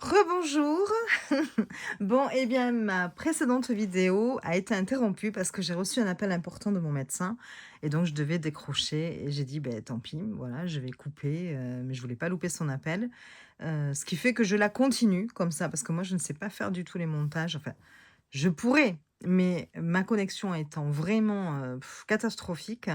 Rebonjour. Bon, eh bien, ma précédente vidéo a été interrompue parce que j'ai reçu un appel important de mon médecin et donc je devais décrocher et j'ai dit: ben tant pis, voilà, je vais couper», mais je voulais pas louper son appel, ce qui fait que je la continue comme ça parce que moi je ne sais pas faire du tout les montages. Enfin, je pourrais, mais ma connexion étant vraiment, catastrophique,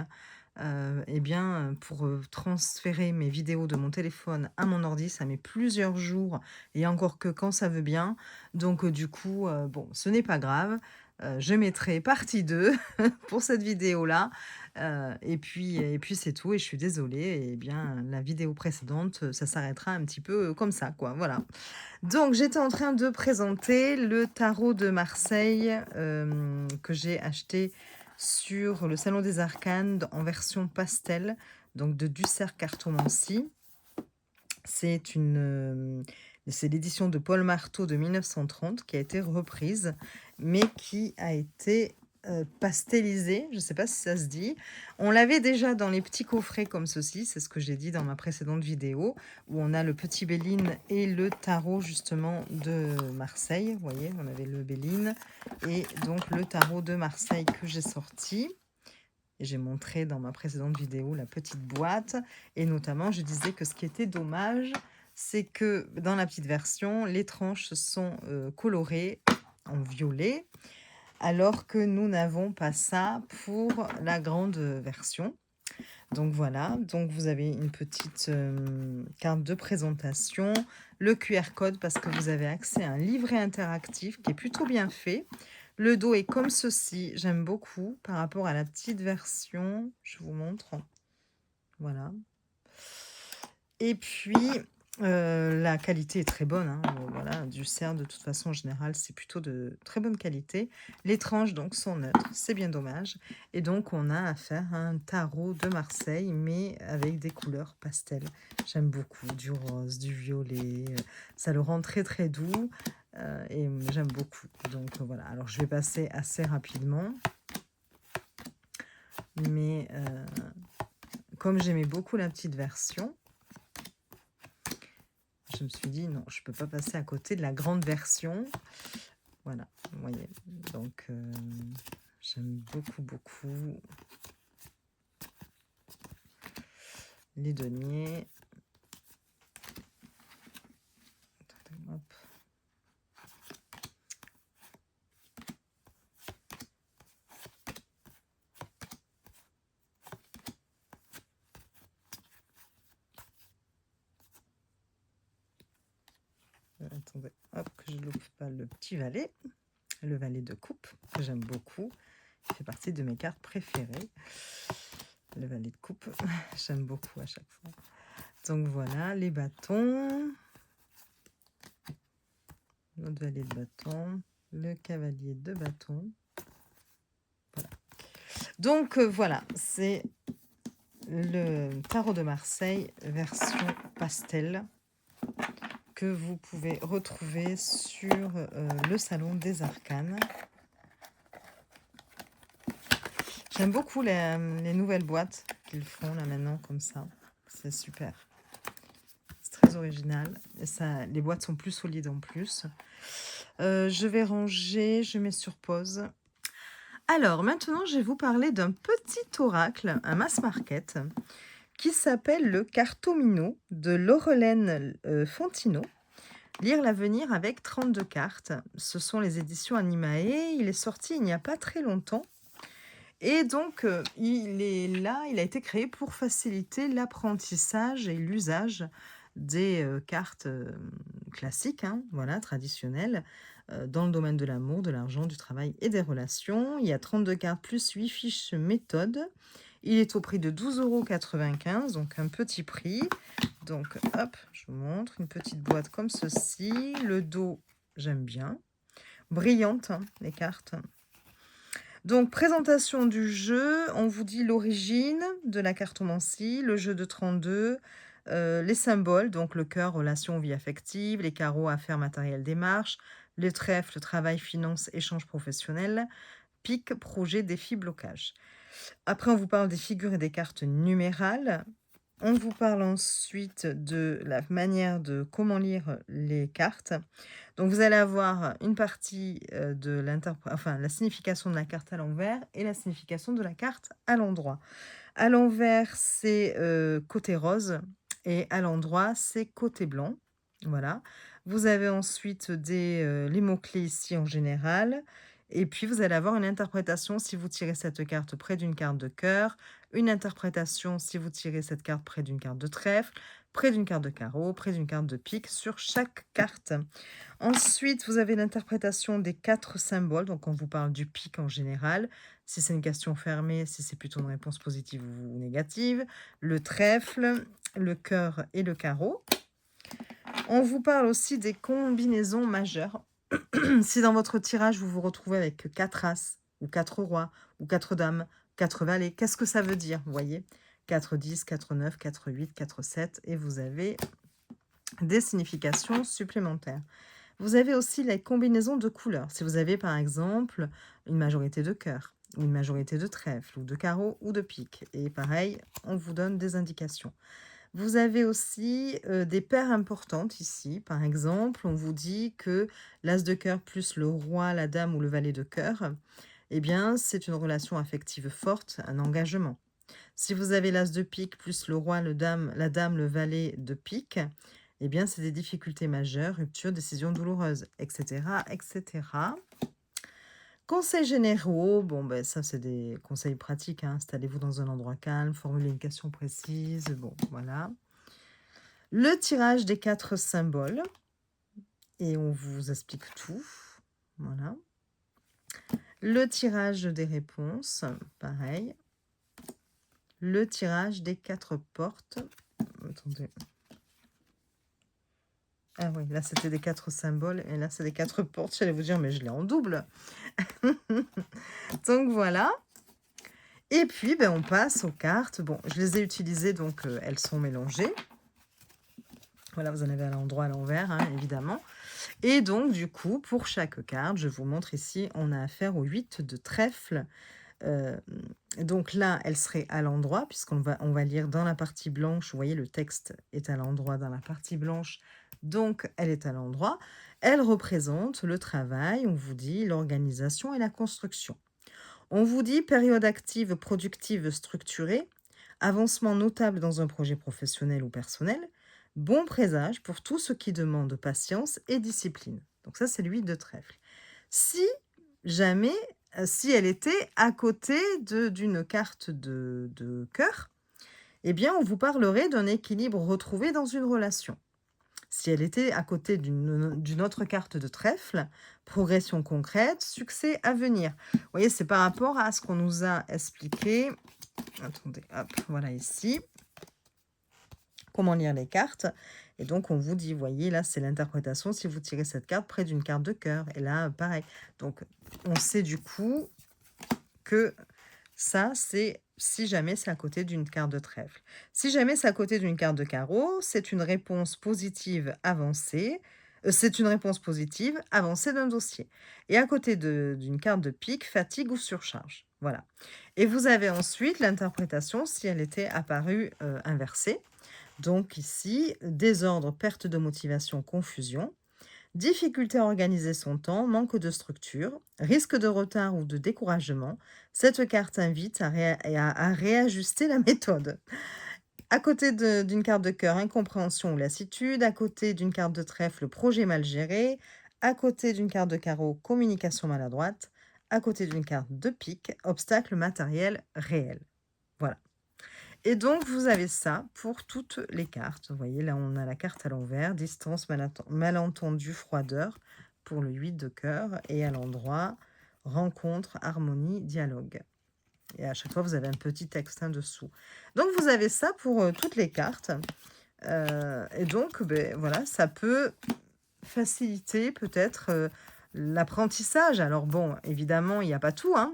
et bien, pour, transférer mes vidéos de mon téléphone à mon ordi, ça met plusieurs jours et encore que quand ça veut bien. Donc, du coup, bon, ce n'est pas grave. Je mettrai partie 2 pour cette vidéo-là, et puis c'est tout et je suis désolée et bien, la vidéo précédente, ça s'arrêtera un petit peu, comme ça, quoi, voilà. Donc j'étais en train de présenter le tarot de Marseille, que j'ai acheté sur le salon des arcanes en version pastel, donc de Ducerre Cartomancie. C'est c'est l'édition de Paul Marteau de 1930 qui a été reprise, mais qui a été, pastelisée, je ne sais pas si ça se dit. On l'avait déjà dans les petits coffrets comme ceci, c'est ce que j'ai dit dans ma précédente vidéo, où on a le petit Béline et le tarot justement de Marseille. Vous voyez, on avait le Béline et donc le tarot de Marseille que j'ai sorti. Et j'ai montré dans ma précédente vidéo la petite boîte et notamment je disais que ce qui était dommage, c'est que dans la petite version, les tranches sont, colorées en violet, alors que nous n'avons pas ça pour la grande, version. Donc voilà, donc vous avez une petite, carte de présentation, le QR code parce que vous avez accès à un livret interactif qui est plutôt bien fait. Le dos est comme ceci, j'aime beaucoup par rapport à la petite version. Je vous montre. Voilà. Et puis, la qualité est très bonne, hein, voilà, du cerf de toute façon en général, c'est plutôt de très bonne qualité. Les tranches donc sont neutres, c'est bien dommage et donc on a affaire à un tarot de Marseille, mais avec des couleurs pastel. J'aime beaucoup, du rose, du violet, ça le rend très, très doux, et j'aime beaucoup. Donc voilà, alors je vais passer assez rapidement, mais comme j'aimais beaucoup la petite version, je me suis dit: «Non, je peux pas passer à côté de la grande version». Voilà, vous voyez? Donc j'aime beaucoup, beaucoup les deniers. Attendez, hop. Attendez, hop, que je loupe pas le petit valet. Le valet de coupe, que j'aime beaucoup. Il fait partie de mes cartes préférées. Le valet de coupe, j'aime beaucoup à chaque fois. Donc voilà, les bâtons. Notre valet de bâton. Le cavalier de bâton. Voilà. Donc voilà, c'est le tarot de Marseille version pastel que vous pouvez retrouver sur le salon des arcanes. J'aime beaucoup les nouvelles boîtes qu'ils font là maintenant comme ça. C'est super. C'est très original. Et ça, les boîtes sont plus solides en plus. Je vais ranger, je mets sur pause. Alors maintenant, je vais vous parler d'un petit oracle, un mass market, qui s'appelle le Cartomino de Laurelaine Fontino. Lire l'avenir avec 32 cartes. Ce sont les éditions Animae. Il est sorti il n'y a pas très longtemps. Et donc, il est là, il a été créé pour faciliter l'apprentissage et l'usage des cartes classiques, hein, voilà, traditionnelles, dans le domaine de l'amour, de l'argent, du travail et des relations. Il y a 32 cartes plus 8 fiches méthode. Il est au prix de 12,95 €, donc un petit prix. Donc, hop, je vous montre une petite boîte comme ceci. Le dos, j'aime bien. Brillante, hein, les cartes. Donc, présentation du jeu, on vous dit l'origine de la cartomancie, le jeu de 32, les symboles, donc le cœur, relation, vie affective, les carreaux, affaires, matériel, démarche, le trèfle, travail, finance, échange professionnel, pique, projet, défi, blocage. Après, on vous parle des figures et des cartes numérales. On vous parle ensuite de la manière de comment lire les cartes. Donc vous allez avoir une partie, de enfin la signification de la carte à l'envers et la signification de la carte à l'endroit. À l'envers, c'est, côté rose et à l'endroit, c'est côté blanc. Voilà. Vous avez ensuite les mots-clés ici en général et puis vous allez avoir une interprétation si vous tirez cette carte près d'une carte de cœur, une interprétation si vous tirez cette carte près d'une carte de trèfle, près d'une carte de carreau, près d'une carte de pique sur chaque carte. Ensuite, vous avez l'interprétation des 4 symboles, donc on vous parle du pic en général, si c'est une question fermée, si c'est plutôt une réponse positive ou négative, le trèfle, le cœur et le carreau. On vous parle aussi des combinaisons majeures. Si dans votre tirage, vous vous retrouvez avec 4 as ou 4 rois ou 4 dames, 4 valets, qu'est-ce que ça veut dire? Vous voyez? 4 10, 4 9, 4 8, 4 7 et vous avez des significations supplémentaires. Vous avez aussi les combinaisons de couleurs. Si vous avez par exemple une majorité de cœur, ou une majorité de trèfle, ou de carreau, ou de pique. Et pareil, on vous donne des indications. Vous avez aussi des paires importantes ici. Par exemple, on vous dit que l'as de cœur plus le roi, la dame ou le valet de cœur, eh bien, c'est une relation affective forte, un engagement. Si vous avez l'as de pique plus le roi, la dame, le valet de pique, eh bien, c'est des difficultés majeures, rupture, décision douloureuse, etc., etc. Conseils généraux, bon, ben, ça, c'est des conseils pratiques, hein. Installez-vous dans un endroit calme, formulez une question précise, bon, voilà. Le tirage des 4 symboles, et on vous explique tout, voilà. Le tirage des réponses, pareil. Le tirage des 4 portes. Attendez. Ah oui, là, c'était des 4 symboles et là, c'est des 4 portes. J'allais vous dire, mais je l'ai en double. Donc voilà. Et puis, ben, on passe aux cartes. Bon, je les ai utilisées, donc elles sont mélangées. Voilà, vous en avez à l'endroit, à l'envers, hein, évidemment. Et donc, du coup, pour chaque carte, je vous montre ici, on a affaire aux 8 de trèfle. Euh, donc là, elle serait à l'endroit, on va lire dans la partie blanche. Vous voyez, le texte est à l'endroit dans la partie blanche. Donc, elle est à l'endroit. Elle représente le travail, on vous dit, l'organisation et la construction. On vous dit période active, productive, structurée, avancement notable dans un projet professionnel ou personnel, bon présage pour tout ce qui demande patience et discipline. Donc ça, c'est l'huile de trèfle. Si jamais, si elle était à côté d'une carte de cœur, eh bien, on vous parlerait d'un équilibre retrouvé dans une relation. Si elle était à côté d'une autre carte de trèfle, progression concrète, succès à venir. Vous voyez, c'est par rapport à ce qu'on nous a expliqué. Attendez, hop, voilà ici. Comment lire les cartes. Et donc, on vous dit, voyez, là, c'est l'interprétation si vous tirez cette carte près d'une carte de cœur. Et là, pareil. Donc, on sait du coup que ça, c'est si jamais c'est à côté d'une carte de trèfle. Si jamais c'est à côté d'une carte de carreau, c'est une réponse positive avancée. C'est une réponse positive avancée d'un dossier. Et à côté d'une carte de pique, fatigue ou surcharge. Voilà. Et vous avez ensuite l'interprétation si elle était apparue inversée. Donc ici, désordre, perte de motivation, confusion. Difficulté à organiser son temps, manque de structure, risque de retard ou de découragement, cette carte invite à réajuster la méthode. À côté d'une carte de cœur, incompréhension ou lassitude. À côté d'une carte de trèfle, projet mal géré. À côté d'une carte de carreau, communication maladroite. À côté d'une carte de pique, obstacle matériel réel. Voilà. Et donc, vous avez ça pour toutes les cartes. Vous voyez, là, on a la carte à l'envers, distance, malentendu, froideur pour le 8 de cœur. Et à l'endroit, rencontre, harmonie, dialogue. Et à chaque fois, vous avez un petit texte en dessous. Donc, vous avez ça pour toutes les cartes. Et donc, ben, voilà, ça peut faciliter peut-être l'apprentissage. Alors bon, évidemment, il n'y a pas tout, hein.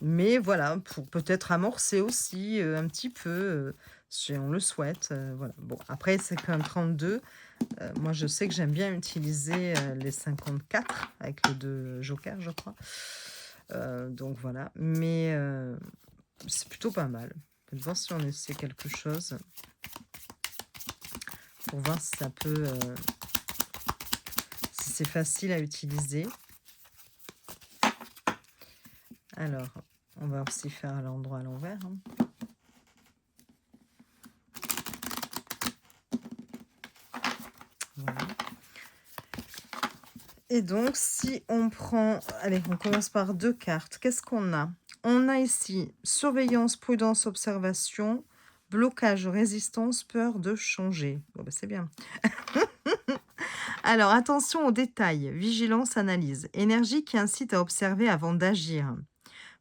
Mais voilà, pour peut-être amorcer aussi, un petit peu, si on le souhaite, voilà. Bon, après c'est qu'un 32, moi je sais que j'aime bien utiliser, les 54 avec les 2 jokers, je crois. Donc voilà, mais c'est plutôt pas mal. Faites voir si on essaie quelque chose pour voir si ça peut, si c'est facile à utiliser. Alors, on va aussi faire à l'endroit à l'envers, hein. Voilà. Et donc, si on prend, allez, on commence par 2 cartes. Qu'est-ce qu'on a? On a ici surveillance, prudence, observation, blocage, résistance, peur de changer. Bon, bah, c'est bien. Alors, attention aux détails, vigilance, analyse, énergie qui incite à observer avant d'agir.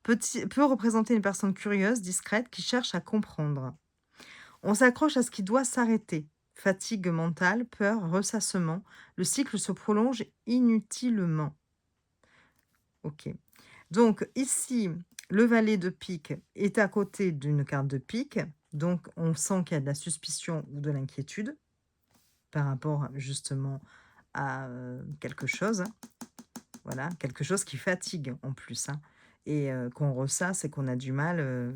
Peut représenter une personne curieuse, discrète, qui cherche à comprendre. On s'accroche à ce qui doit s'arrêter. Fatigue mentale, peur, ressassement. Le cycle se prolonge inutilement. Ok. Donc ici, le valet de pique est à côté d'une carte de pique. Donc on sent qu'il y a de la suspicion ou de l'inquiétude par rapport justement à quelque chose. Voilà, quelque chose qui fatigue en plus, hein, et qu'on ressasse et qu'on a du mal,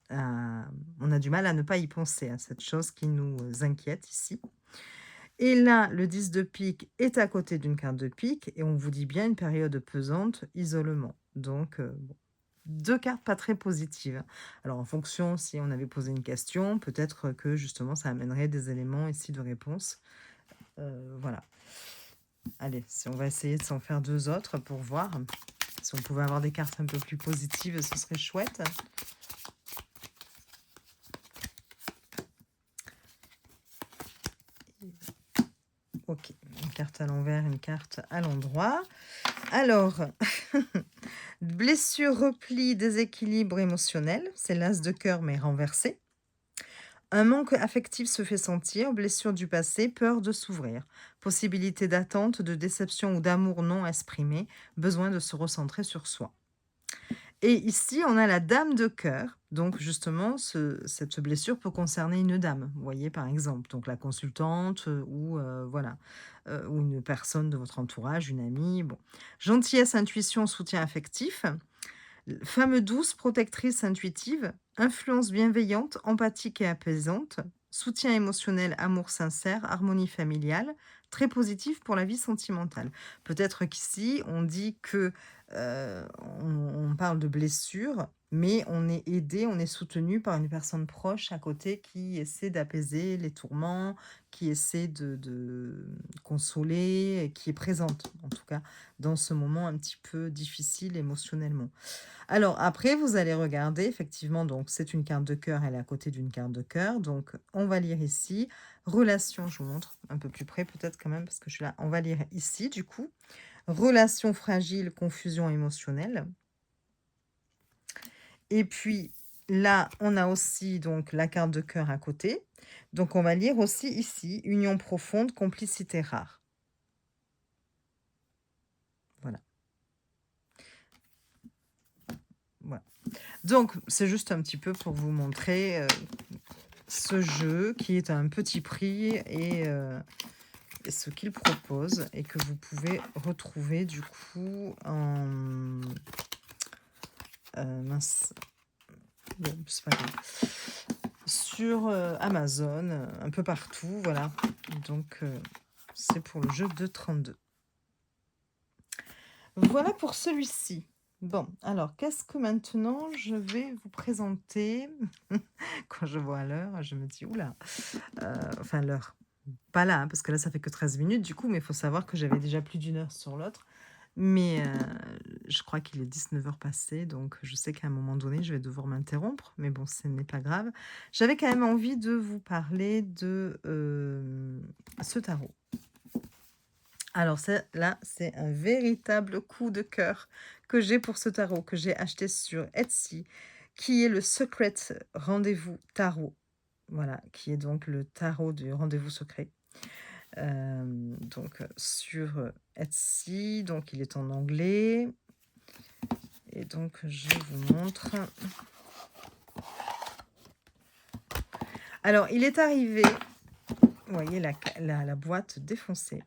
on a du mal à ne pas y penser, à cette chose qui nous inquiète ici. Et là, le 10 de pique est à côté d'une carte de pique et on vous dit bien une période pesante, isolement. Donc, bon, 2 cartes pas très positives. Alors, en fonction, si on avait posé une question, peut-être que justement, ça amènerait des éléments ici de réponse. Voilà. Allez, si on va essayer de s'en faire 2 autres pour voir. Si on pouvait avoir des cartes un peu plus positives, ce serait chouette. Ok, une carte à l'envers, une carte à l'endroit. Alors, blessure, repli, déséquilibre émotionnel. C'est l'as de cœur mais renversé. Un manque affectif se fait sentir, blessure du passé, peur de s'ouvrir. Possibilité d'attente, de déception ou d'amour non exprimé, besoin de se recentrer sur soi. Et ici, on a la dame de cœur. Donc justement, cette blessure peut concerner une dame, vous voyez, par exemple. Donc la consultante ou voilà, ou une personne de votre entourage, une amie. Bon. Gentillesse, intuition, soutien affectif. Femme douce, protectrice, intuitive. Influence bienveillante, empathique et apaisante. Soutien émotionnel, amour sincère, harmonie familiale. Très positif pour la vie sentimentale. Peut-être qu'ici, on dit que on parle de blessure, mais on est aidé, on est soutenu par une personne proche à côté qui essaie d'apaiser les tourments, qui essaie de consoler, et qui est présente, en tout cas, dans ce moment un petit peu difficile émotionnellement. Alors après, vous allez regarder, effectivement, donc c'est une carte de cœur, elle est à côté d'une carte de cœur. Donc on va lire ici. Relation, je vous montre un peu plus près peut-être quand même, parce que je suis là. On va lire ici, du coup. Relation fragile, confusion émotionnelle. Et puis là, on a aussi donc la carte de cœur à côté. Donc on va lire aussi ici, union profonde, complicité rare. Voilà. Voilà. Donc c'est juste un petit peu pour vous montrer ce jeu qui est à un petit prix et ce qu'il propose et que vous pouvez retrouver du coup en mince, bon, c'est pas grave, sur Amazon, un peu partout, voilà. Donc c'est pour le jeu de 32. Voilà pour celui-ci. Bon, alors qu'est-ce que maintenant je vais vous présenter? Quand je vois l'heure, je me dis oula, enfin l'heure. Pas là, hein, parce que là, ça fait que 13 minutes du coup, mais il faut savoir que j'avais déjà plus d'une heure sur l'autre. Mais je crois qu'il est 19 heures passées, donc je sais qu'à un moment donné, je vais devoir m'interrompre, mais bon, ce n'est pas grave. J'avais quand même envie de vous parler de ce tarot. Alors là, c'est un véritable coup de cœur que j'ai pour ce tarot, que j'ai acheté sur Etsy, qui est le Secret Rendez-vous Tarot. Voilà, qui est donc le tarot du rendez-vous secret. Donc sur Etsy, donc il est en anglais. Et donc je vous montre. Alors il est arrivé, vous voyez la boîte défoncée,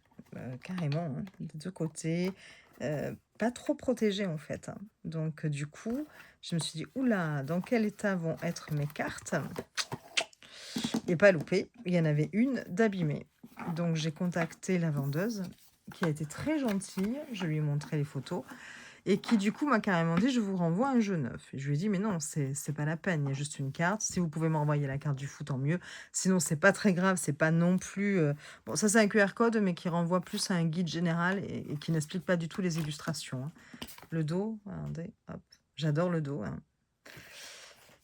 carrément, hein, des deux côtés. pas trop protégé en fait, hein. Donc du coup, je me suis dit: «Ouh là, dans quel état vont être mes cartes?» Et pas loupé, il y en avait une d'abîmée. Donc j'ai contacté la vendeuse qui a été très gentille, je lui ai montré les photos et qui du coup m'a carrément dit: «Je vous renvoie un jeu neuf» et je lui ai dit: «Mais non, c'est pas la peine, il y a juste une carte. Si vous pouvez m'envoyer la carte du foot, tant mieux. Sinon, c'est pas très grave, c'est pas non plus, bon ça c'est un QR code, mais qui renvoie plus à un guide général et qui n'explique pas du tout les illustrations, hein». Le dos, attendez, hop, j'adore le dos, hein.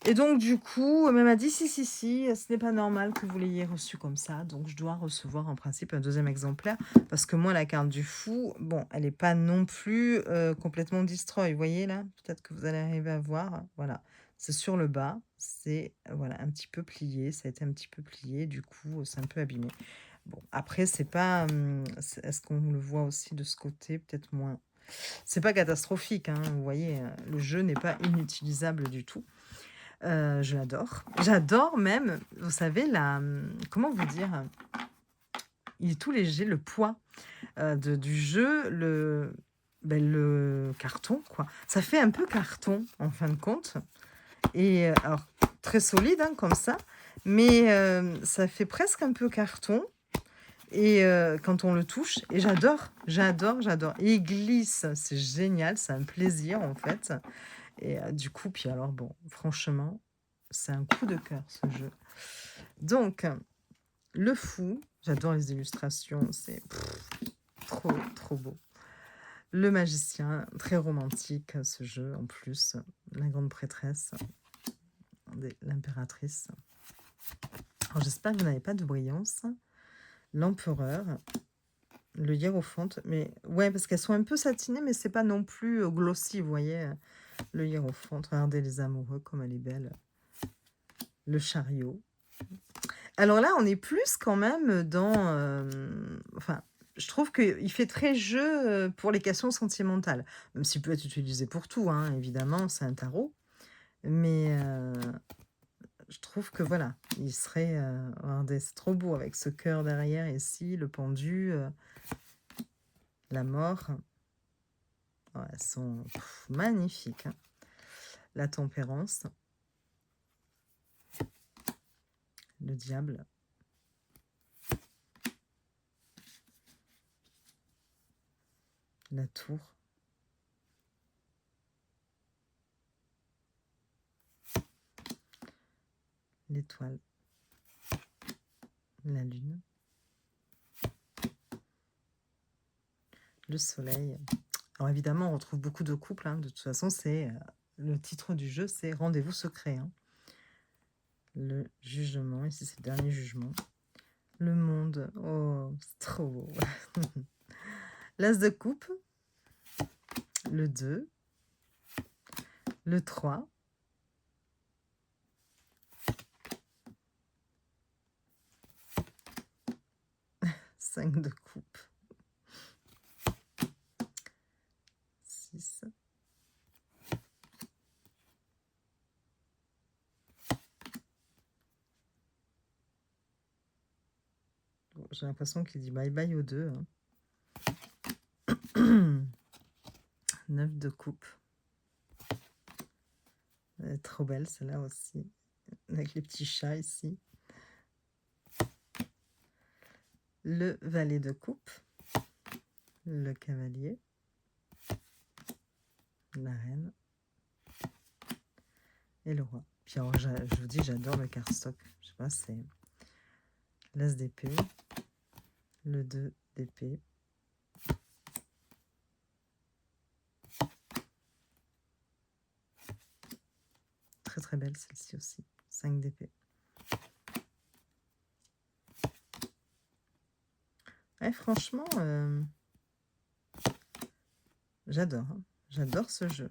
Et donc du coup, elle m'a dit: «Si, si, si, ce n'est pas normal que vous l'ayez reçu comme ça, donc je dois recevoir en principe un deuxième exemplaire». Parce que moi, la carte du fou, bon, elle est pas non plus, complètement destroy. Vous voyez là? Peut-être que vous allez arriver à voir, voilà. C'est sur le bas, c'est, voilà, un petit peu plié, ça a été un petit peu plié, du coup, c'est un peu abîmé. Bon, après c'est pas, est-ce qu'on le voit aussi de ce côté? Peut-être moins. C'est pas catastrophique, hein, vous voyez, le jeu n'est pas inutilisable du tout. Je l'adore. J'adore même, vous savez, comment vous dire? Il est tout léger, le poids, du jeu, le carton, quoi. Ça fait un peu carton, en fin de compte et alors très solide, hein, comme ça, mais ça fait presque un peu carton et quand on le touche et j'adore, j'adore, j'adore. Et il glisse, c'est génial, c'est un plaisir, en fait. Et du coup, puis alors bon, franchement, c'est un coup de cœur ce jeu. Donc, le fou, j'adore les illustrations, c'est trop, trop beau. Le magicien, très romantique ce jeu en plus. La grande prêtresse, l'impératrice. Alors j'espère que vous n'avez pas de brillance. L'empereur, le hiérophante, mais ouais, parce qu'elles sont un peu satinées, mais c'est pas non plus glossy, vous voyez. Le hiérophante, regardez les amoureux, comme elle est belle. Le chariot. Alors là, on est plus quand même dans, enfin, je trouve qu'il fait très jeu, pour les questions sentimentales. Même s'il peut être utilisé pour tout, hein, évidemment, c'est un tarot. Mais, je trouve que voilà, il serait, regardez, c'est trop beau avec ce cœur derrière ici, le pendu, la mort. Ouais, elles sont magnifiques, hein. La tempérance, le diable, la tour. L'étoile, la lune, le soleil. Alors évidemment, on retrouve beaucoup de couples, hein. De toute façon, c'est le titre du jeu, c'est Rendez-vous secret, hein. Le jugement, ici c'est le dernier jugement. Le monde, oh, c'est trop beau. L'as de coupe, le 2, le 3, 5 de coupe, 6, bon, j'ai l'impression qu'il dit bye bye aux 2, hein. 9 de coupe. Elle est trop belle celle-là aussi, avec les petits chats ici. Le valet de coupe, le cavalier, la reine et le roi. Puis alors, je vous dis, j'adore le cardstock. Je sais pas, c'est l'as d'épée, le 2 d'épée, très très belle celle-ci aussi, 5 d'épée. Ouais, franchement, j'adore, hein. J'adore ce jeu.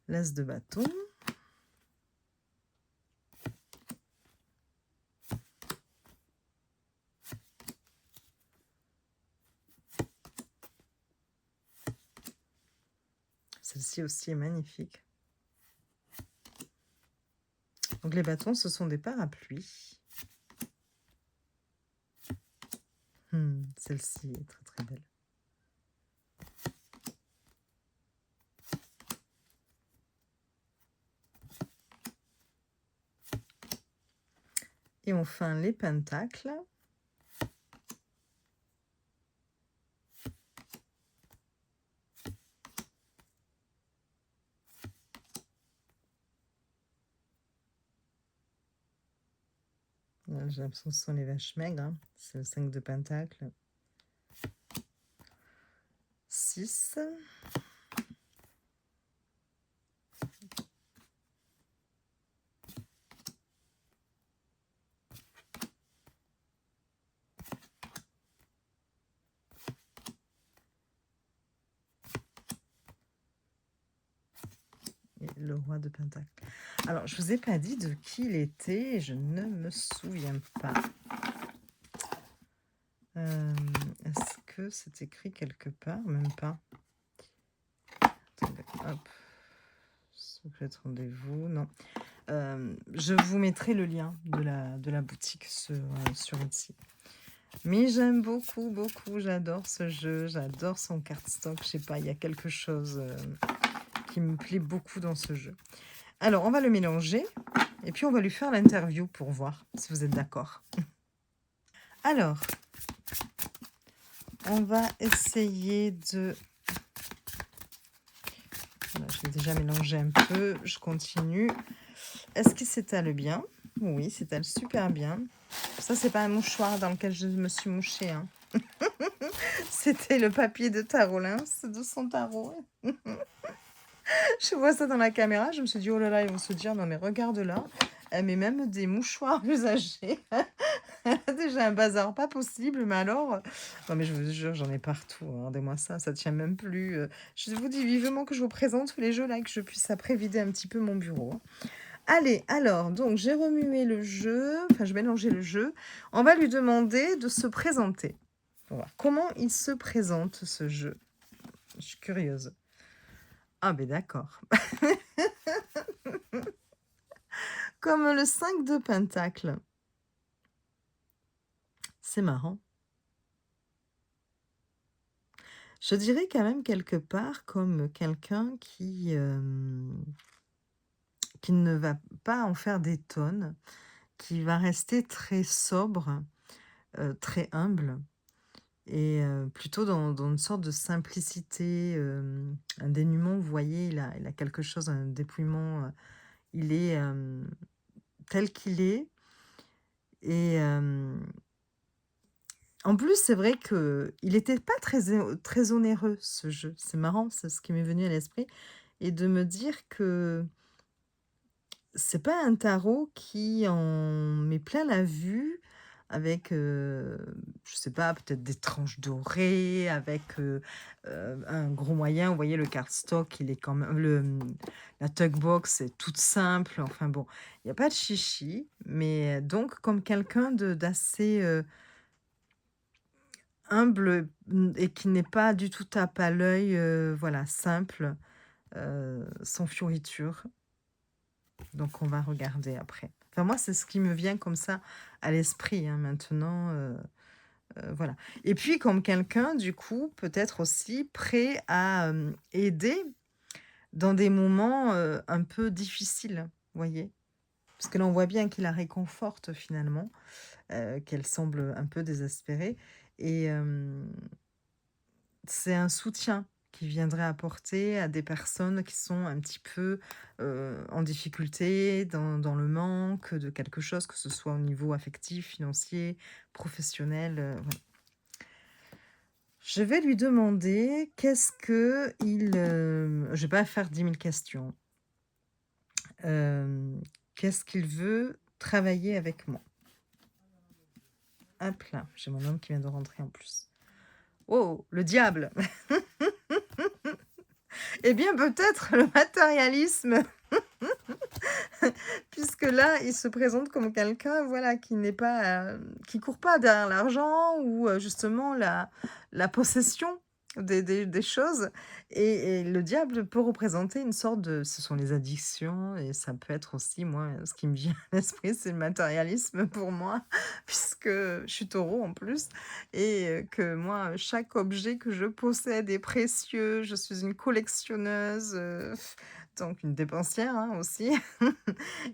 L'as de bâton. Celle-ci aussi est magnifique. Donc les bâtons, ce sont des parapluies. Celle-ci est très très belle. Et enfin les pentacles. J'ai l'impression que ce sont les vaches maigres, hein. C'est le 5 de pentacle. 6. Et le roi de pentacle. Alors, je vous ai pas dit de qui il était, je ne me souviens pas. Est-ce que c'est écrit quelque part? Même pas. Attendez, hop. Secret rendez-vous, non. Je vous mettrai le lien de la boutique sur Etsy. Mais j'aime beaucoup, beaucoup, j'adore ce jeu, j'adore son cardstock, je sais pas, il y a quelque chose qui me plaît beaucoup dans ce jeu. Alors, on va le mélanger et puis on va lui faire l'interview pour voir si vous êtes d'accord. Alors, on va essayer de... Voilà, je l'ai déjà mélangé un peu, je continue. Est-ce qu'il s'étale bien? Oui, il s'étale super bien. Ça, c'est pas un mouchoir dans lequel je me suis mouchée, hein. C'était le papier de tarot, de son tarot. Je vois ça dans la caméra, je me suis dit, oh là là, ils vont se dire, non mais regarde là, elle met même des mouchoirs usagés. Elle a déjà un bazar pas possible, mais alors... Non mais je vous jure, j'en ai partout, hein. Regardez-moi ça tient même plus. Je vous dis vivement que je vous présente tous les jeux là, que je puisse après vider un petit peu mon bureau, hein. Allez, alors, donc j'ai remué le jeu, enfin je mélangeais le jeu. On va lui demander de se présenter. On va voir comment il se présente ce jeu. Je suis curieuse. Ah ben d'accord. Comme le 5 de pentacle. C'est marrant. Je dirais quand même quelque part comme quelqu'un qui ne va pas en faire des tonnes, qui va rester très sobre, très humble et plutôt dans une sorte de simplicité, un dénuement. Vous voyez, il a quelque chose, un dépouillement, il est, tel qu'il est et en plus, c'est vrai qu'il était pas très onéreux ce jeu. C'est marrant, c'est ce qui m'est venu à l'esprit et de me dire que c'est pas un tarot qui en met plein la vue avec, je sais pas, peut-être des tranches dorées, avec, un gros moyen. Vous voyez le cardstock, il est quand même la tug box est toute simple, enfin bon, il y a pas de chichi, mais donc comme quelqu'un d'assez, humble, et qui n'est pas du tout tape à l'œil, voilà, simple, sans fioritures. Donc on va regarder après. Enfin moi, c'est ce qui me vient comme ça à l'esprit, hein, maintenant, voilà. Et puis comme quelqu'un, du coup, peut-être aussi prêt à, aider dans des moments, un peu difficiles, vous voyez? Parce que là, on voit bien qu'il la réconforte finalement, qu'elle semble un peu désespérée et c'est un soutien qu'il viendrait apporter à des personnes qui sont un petit peu, en difficulté, dans le manque de quelque chose, que ce soit au niveau affectif, financier, professionnel, voilà. Je vais lui demander qu'est-ce qu'il, je vais pas faire 10 000 questions. Qu'est-ce qu'il veut travailler avec moi? Hop là, j'ai mon homme qui vient de rentrer en plus. Oh, le diable! Eh bien, peut-être le matérialisme, puisque là, il se présente comme quelqu'un, voilà, qui n'est pas, qui court pas derrière l'argent ou justement la possession. des choses et le diable peut représenter une sorte de ce sont les addictions et ça peut être aussi moi, ce qui me vient à l'esprit, c'est le matérialisme pour moi puisque je suis Taureau en plus et que moi, chaque objet que je possède est précieux. Je suis une collectionneuse, donc une dépensière, hein, aussi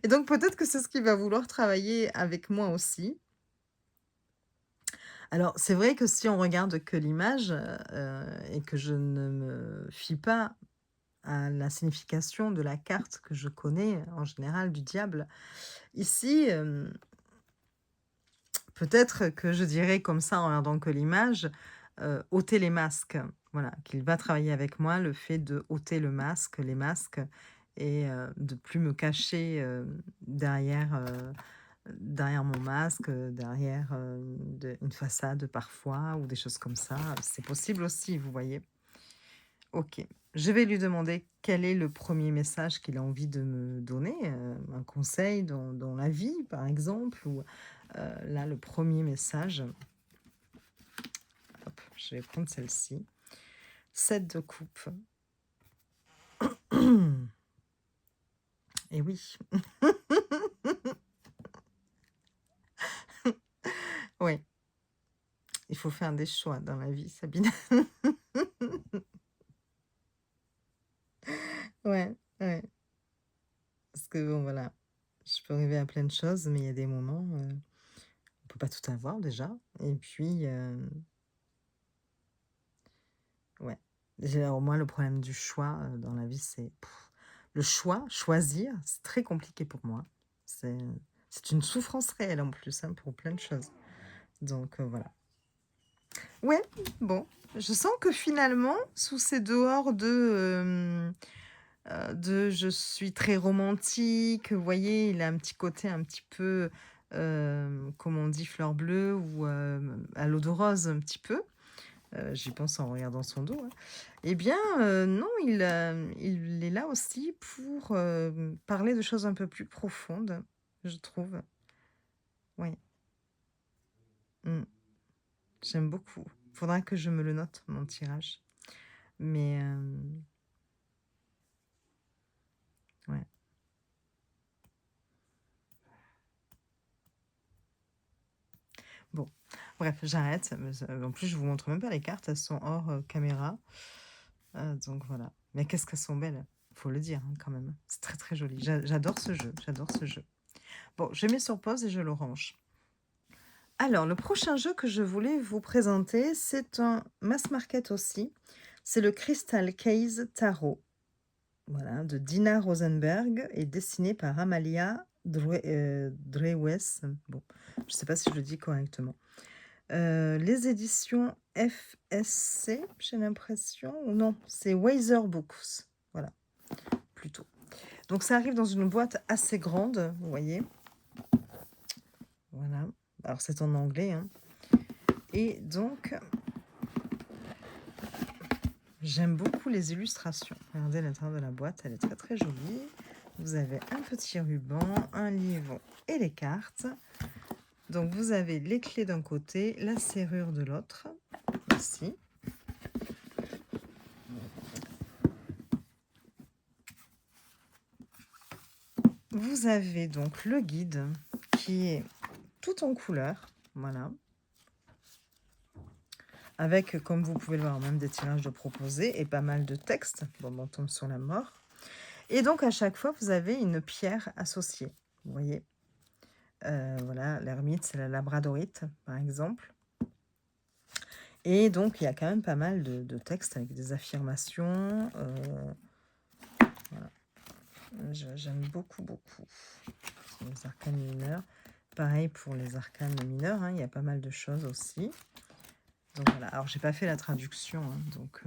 et donc peut-être que c'est ce qu'il va vouloir travailler avec moi aussi. Alors, c'est vrai que si on regarde que l'image, et que je ne me fie pas à la signification de la carte que je connais en général du diable, ici, peut-être que je dirais comme ça en regardant que l'image, ôter les masques. Voilà, qu'il va travailler avec moi le fait de ôter le masque, les masques et de plus me cacher, derrière mon masque, derrière, une façade parfois ou des choses comme ça. C'est possible aussi, vous voyez? OK. Je vais lui demander quel est le premier message qu'il a envie de me donner, un conseil dans la vie, par exemple, ou là, le premier message, hop, je vais prendre celle-ci. 7 de coupe. Et oui, oui, il faut faire des choix dans la vie, Sabine. Ouais, ouais, parce que bon, voilà, je peux rêver à plein de choses, mais il y a des moments, on peut pas tout avoir déjà et puis, ouais. Alors moi, le problème du choix, dans la vie, c'est le choix, choisir, c'est très compliqué pour moi. C'est c'est une souffrance réelle en plus, hein, pour plein de choses. Donc voilà. Ouais, bon, je sens que finalement, sous ces dehors de je suis très romantique, vous voyez, il a un petit côté un petit peu, comme on dit, fleur bleue ou à l'eau de rose un petit peu. J'y pense en regardant son dos, hein. Eh bien, non, il est là aussi pour, parler de choses un peu plus profondes, je trouve. Oui, mmh, j'aime beaucoup. Faudra que je me le note, mon tirage. Mais, ouais. Bon, bref, j'arrête, en plus, je vous montre même pas les cartes, elles sont hors, caméra, donc voilà. Mais qu'est-ce qu'elles sont belles, faut le dire, hein, quand même. C'est très, très joli. J'adore ce jeu, j'adore ce jeu. Bon, je mets sur pause et je le range. Alors, le prochain jeu que je voulais vous présenter, c'est un mass market aussi. C'est le Crystal Case Tarot, voilà, de Dina Rosenberg et dessiné par Amalia Drewes. Bon, je ne sais pas si je le dis correctement. Les éditions FSC, j'ai l'impression, ou non, c'est Weiser Books, voilà, plutôt. Donc ça arrive dans une boîte assez grande, vous voyez. Voilà. Alors c'est en anglais, hein. Et donc, j'aime beaucoup les illustrations. Regardez l'intérieur de la boîte, elle est très très jolie. Vous avez un petit ruban, un livre et les cartes. Donc vous avez les clés d'un côté, la serrure de l'autre, ici. Vous avez donc le guide qui est tout en couleur, voilà. Avec, comme vous pouvez le voir, même des tirages de proposés et pas mal de textes. Bon, on tombe sur la mort. Et donc à chaque fois, vous avez une pierre associée, vous voyez. Voilà, l'ermite, c'est la labradorite, par exemple. Et donc, il y a quand même pas mal de textes avec des affirmations. Voilà. J'aime beaucoup, beaucoup. Les arcanes mineurs. Pareil pour les arcanes mineurs, hein, il y a pas mal de choses aussi. Donc voilà, alors j'ai pas fait la traduction, hein, donc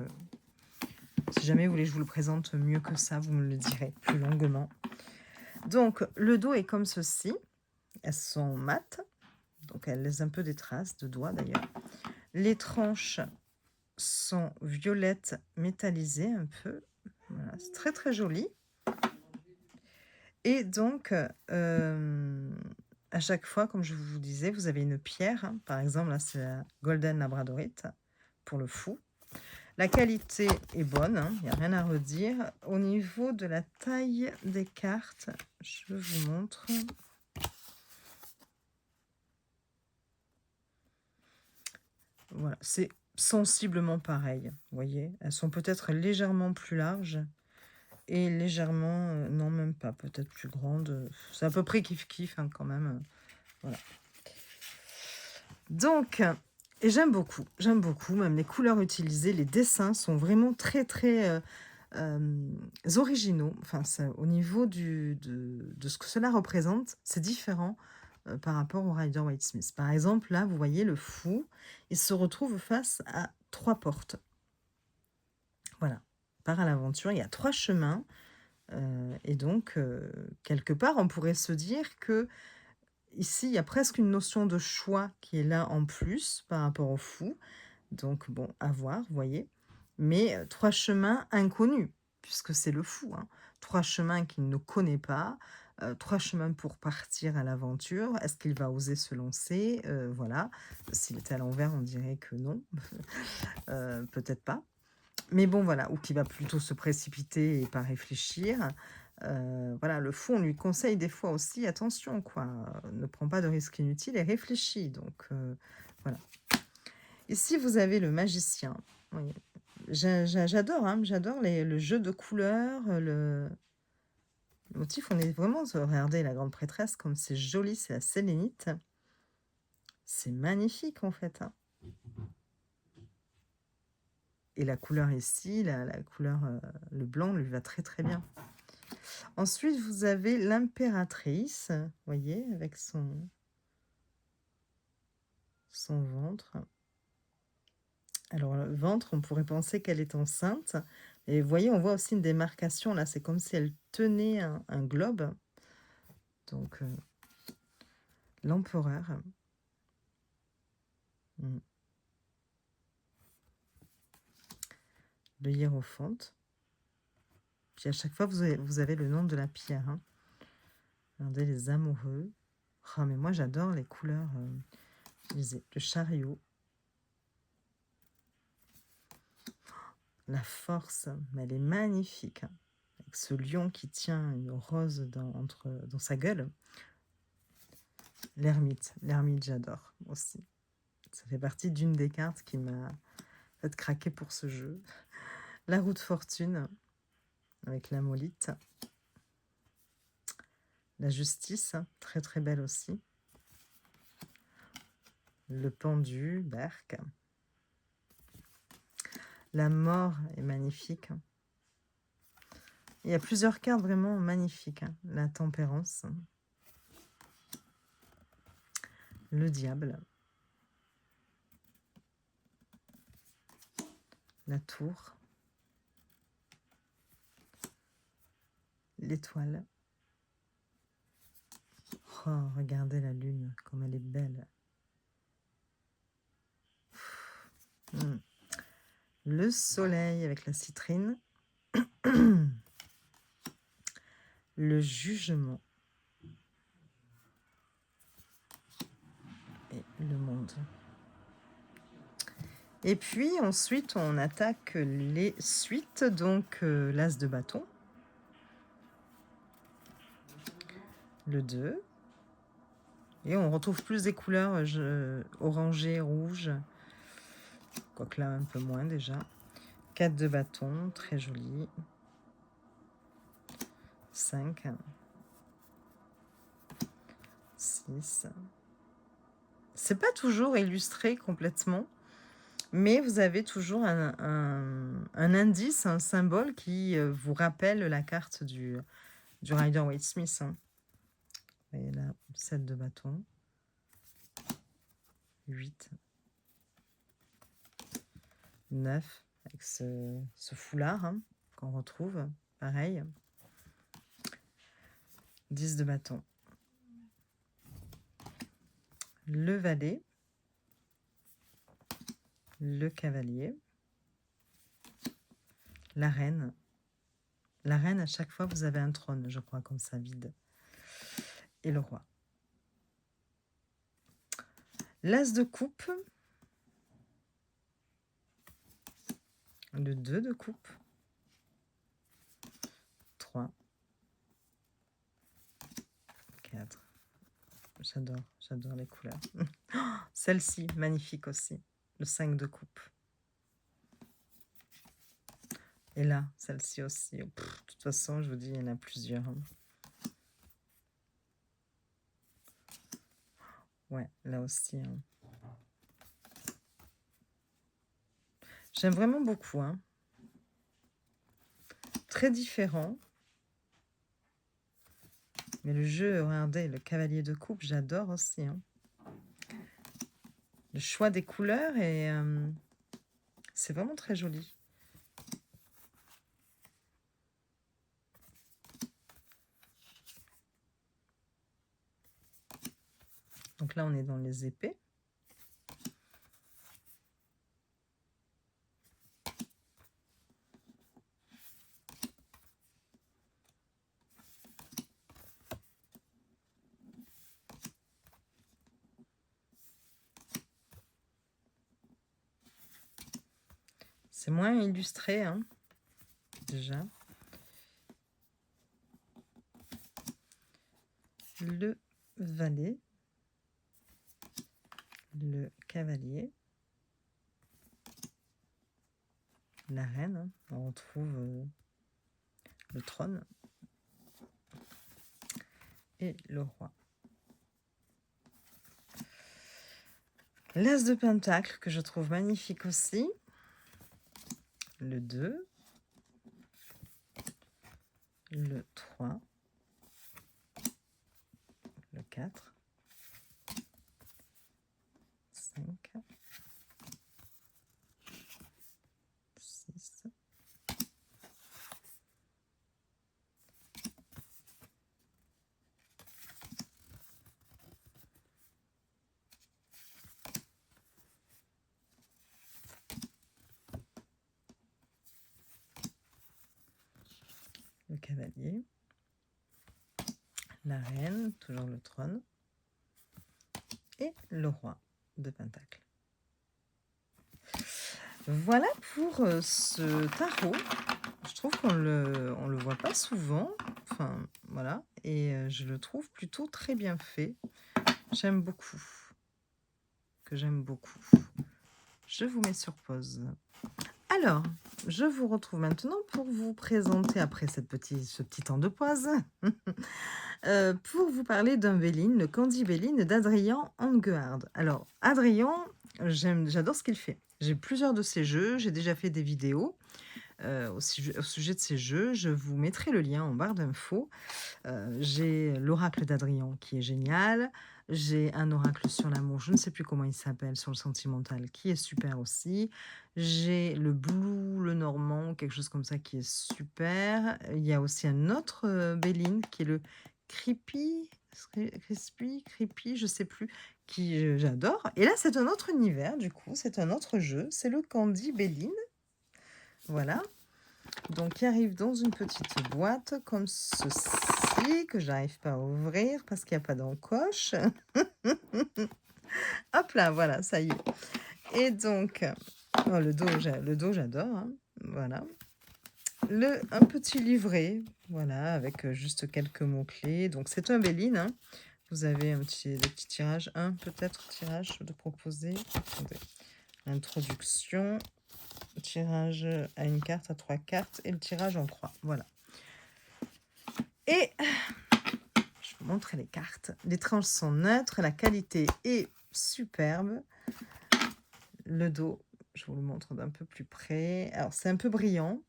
si jamais vous voulez que je vous le présente mieux que ça, vous me le direz plus longuement. Donc le dos est comme ceci. Elles sont mates, donc elles laissent un peu des traces de doigts d'ailleurs. Les tranches sont violettes métallisées un peu. Voilà, c'est très très joli. Et donc, à chaque fois, comme je vous disais, vous avez une pierre, hein. Par exemple, là, c'est la Golden Labradorite pour le fou. La qualité est bonne, hein, il n'y a rien à redire. Au niveau de la taille des cartes, je vous montre. Voilà, c'est sensiblement pareil, vous voyez? Elles sont peut-être légèrement plus larges et légèrement, non même pas, peut-être plus grandes, c'est à peu près kiff-kiff, hein, quand même, voilà. Donc et j'aime beaucoup, même les couleurs utilisées, les dessins sont vraiment très, très, originaux. Enfin, ça au niveau de ce que cela représente, c'est différent, par rapport au Rider-Waite-Smith. Par exemple, là, vous voyez le fou, il se retrouve face à 3 portes. Voilà, il part à l'aventure, il y a 3 chemins, et donc quelque part, on pourrait se dire que ici, il y a presque une notion de choix qui est là en plus par rapport au fou. Donc bon, à voir, vous voyez? Mais 3 chemins inconnus, puisque c'est le fou, hein. 3 chemins qu'il ne connaît pas, 3 chemins pour partir à l'aventure. Est-ce qu'il va oser se lancer? Voilà. S'il était à l'envers, on dirait que non, peut-être pas. Mais bon, voilà, ou qu'il va plutôt se précipiter et pas réfléchir. Voilà, le fou, on lui conseille des fois aussi: «Attention quoi, ne prends pas de risques inutiles et réfléchis», donc voilà. Ici, vous avez le magicien. Oui, j'adore, hein, j'adore le jeu de couleurs, le motif. On est vraiment regardez la grande prêtresse, comme c'est joli, c'est la sélénite. C'est magnifique, en fait, hein. Et la couleur ici, la couleur, le blanc lui va très, très bien. Ensuite, vous avez l'impératrice, voyez, avec son ventre. Alors, le ventre, on pourrait penser qu'elle est enceinte. Et vous voyez, on voit aussi une démarcation là, c'est comme si elle tenait un globe. Donc, l'empereur. Mm. Le hiérophante. Puis à chaque fois, vous avez le nom de la pierre, hein. Regardez les amoureux. Oh, mais moi, j'adore les couleurs. Le chariot. La force, mais elle est magnifique, hein. Avec ce lion qui tient une rose dans sa gueule. L'ermite, j'adore aussi. Ça fait partie d'une des cartes qui m'a fait craquer pour ce jeu. La roue de fortune, avec la molite. La justice, très très belle aussi. Le pendu, Berck. La mort est magnifique. Il y a plusieurs cartes vraiment magnifiques, hein. La tempérance. Le diable. La tour. L'étoile. Oh, regardez la lune, comme elle est belle. Mm. Le soleil avec la citrine. Le jugement. Et le monde. Et puis ensuite, on attaque les suites. Donc, l'as de bâton. Le 2. Et on retrouve plus des couleurs orangées, rouges. Quoique là, un peu moins déjà. 4 de bâton, très joli. 5. 6. C'est pas toujours illustré complètement, mais vous avez toujours un indice, un symbole qui vous rappelle la carte du Rider-Waite-Smith, hein. Vous voyez là, 7 de bâton. 8. 9, avec ce foulard, hein, qu'on retrouve, pareil. 10 de bâton. Le valet. Le cavalier. La reine. La reine, à chaque fois, vous avez un trône, je crois, comme ça, vide. Et le roi. L'as de coupe. le 2 de coupe, 3, 4. J'adore les couleurs. Celle-ci, magnifique aussi, le 5 de coupe. Et là, celle-ci aussi. De toute façon, je vous dis, il y en a plusieurs. Ouais, là aussi. J'aime vraiment beaucoup. Très différent. Mais le jeu, regardez, le cavalier de coupe, j'adore aussi. Le choix des couleurs, et c'est vraiment très joli. Donc là, on est dans les épées. C'est moins illustré, déjà. Le valet, le cavalier, la reine, on retrouve le trône, et le roi. L'as de pentacle, que je trouve magnifique aussi, le 2, le 3, le 4, 5, 6, le cavalier, la reine, toujours le trône, et le roi de pentacle. Voilà pour ce tarot. Je trouve qu'on le voit pas souvent. Enfin, voilà. Et je le trouve plutôt très bien fait. J'aime beaucoup. J'aime beaucoup. Je vous mets sur pause. Alors, je vous retrouve maintenant pour vous présenter, après ce petit temps de pause, pour vous parler d'un Béline, le Candy Béline d'Adrien Anguard. Alors, Adrien, j'adore ce qu'il fait. J'ai plusieurs de ses jeux, j'ai déjà fait des vidéos au sujet de ces jeux. Je vous mettrai le lien en barre d'infos. J'ai l'oracle d'Adrien qui est génial. J'ai un oracle sur l'amour, je ne sais plus comment il s'appelle, sur le sentimental, qui est super aussi. J'ai le blue, le normand, quelque chose comme ça, qui est super. Il y a aussi un autre Béline qui est le creepy, je sais plus, qui j'adore. Et là, c'est un autre univers, du coup, c'est un autre jeu. C'est le Candy Béline. Voilà. Donc, il arrive dans une petite boîte comme ceci, que j'arrive pas à ouvrir parce qu'il n'y a pas d'encoche. Hop là, voilà, ça y est. Et donc, oh, le dos, j'adore. Voilà. Un petit livret, voilà, avec juste quelques mots-clés. Donc, c'est un Béline. Vous avez des petits tirages, peut-être tirage de proposer. Attendez. Introduction. Tirage à une carte, à 3 cartes, et le tirage en croix. Voilà. Et je vous montre les cartes. Les tranches sont neutres, la qualité est superbe. Le dos, je vous le montre d'un peu plus près. Alors, c'est un peu brillant.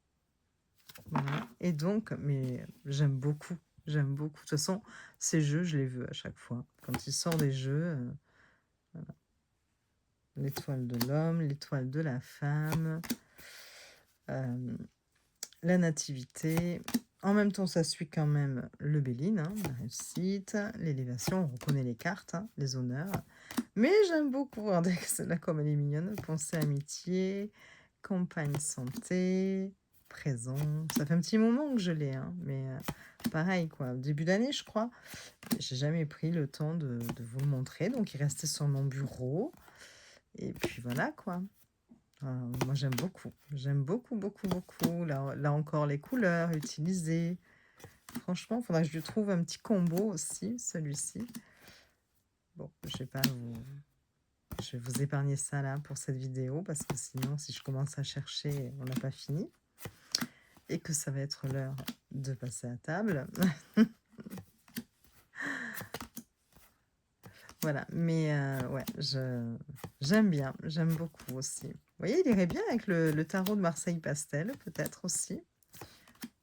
Voilà. Et donc, mais j'aime beaucoup. J'aime beaucoup. De toute façon, ces jeux, je les veux à chaque fois. Quand il sort des jeux, voilà. L'étoile de l'homme, l'étoile de la femme, la nativité. En même temps, ça suit quand même le Béline, la réussite, l'élévation, on reconnaît les cartes, les honneurs. Mais j'aime beaucoup, regardez celle-là comme elle est mignonne. Pensée, amitié, campagne, santé, présent. Ça fait un petit moment que je l'ai, mais pareil, quoi. Début d'année, je crois. J'ai jamais pris le temps de vous le montrer, donc il restait sur mon bureau. Et puis voilà, quoi. Moi, j'aime beaucoup. J'aime beaucoup, beaucoup, beaucoup. Là encore, les couleurs utilisées. Franchement, il faudra que je lui trouve un petit combo aussi, celui-ci. Bon, je vais vous épargner ça là pour cette vidéo parce que sinon, si je commence à chercher, on n'a pas fini. Et que ça va être l'heure de passer à table. Voilà, mais ouais, j'aime bien, j'aime beaucoup aussi. Vous voyez, il irait bien avec le tarot de Marseille Pastel, peut-être aussi,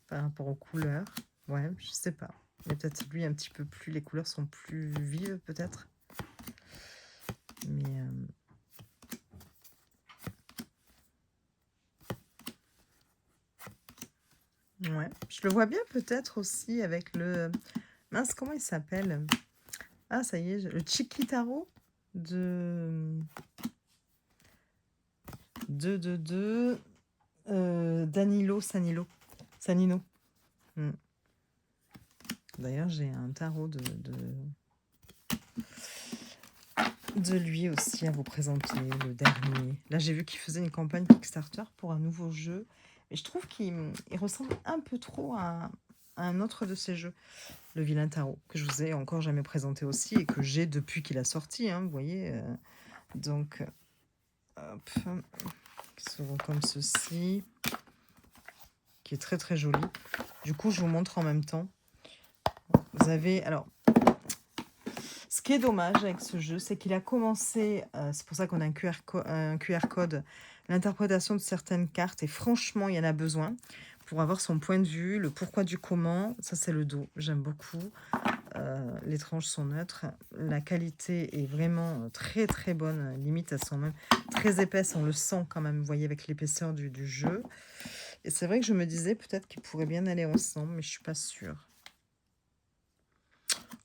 par rapport aux couleurs. Ouais, je sais pas. Mais peut-être lui un petit peu plus, les couleurs sont plus vives, peut-être. Mais ouais, je le vois bien peut-être aussi avec le... Mince, comment il s'appelle? Ah, ça y est, le Chiquitaro de... Danilo Sanilo. Sanino. Mm. D'ailleurs, j'ai un tarot de lui aussi à vous présenter, le dernier. Là, j'ai vu qu'il faisait une campagne Kickstarter pour un nouveau jeu. Et je trouve qu'il ressemble un peu trop à un autre de ses jeux, le Vilain Tarot, que je vous ai encore jamais présenté aussi et que j'ai depuis qu'il a sorti, hein, vous voyez. Donc, hop, qui s'ouvre comme ceci, qui est très très joli. Du coup, je vous montre en même temps. Vous avez... Alors, ce qui est dommage avec ce jeu, c'est qu'il a commencé, c'est pour ça qu'on a un QR code, l'interprétation de certaines cartes, et franchement, il y en a besoin pour avoir son point de vue, le pourquoi du comment. Ça, c'est le dos, j'aime beaucoup. Les tranches sont neutres. La qualité est vraiment très très bonne, limite, elles sont même très épaisses, on le sent quand même, vous voyez, avec l'épaisseur du jeu. Et c'est vrai que je me disais peut-être qu'ils pourraient bien aller ensemble, mais je suis pas sûre.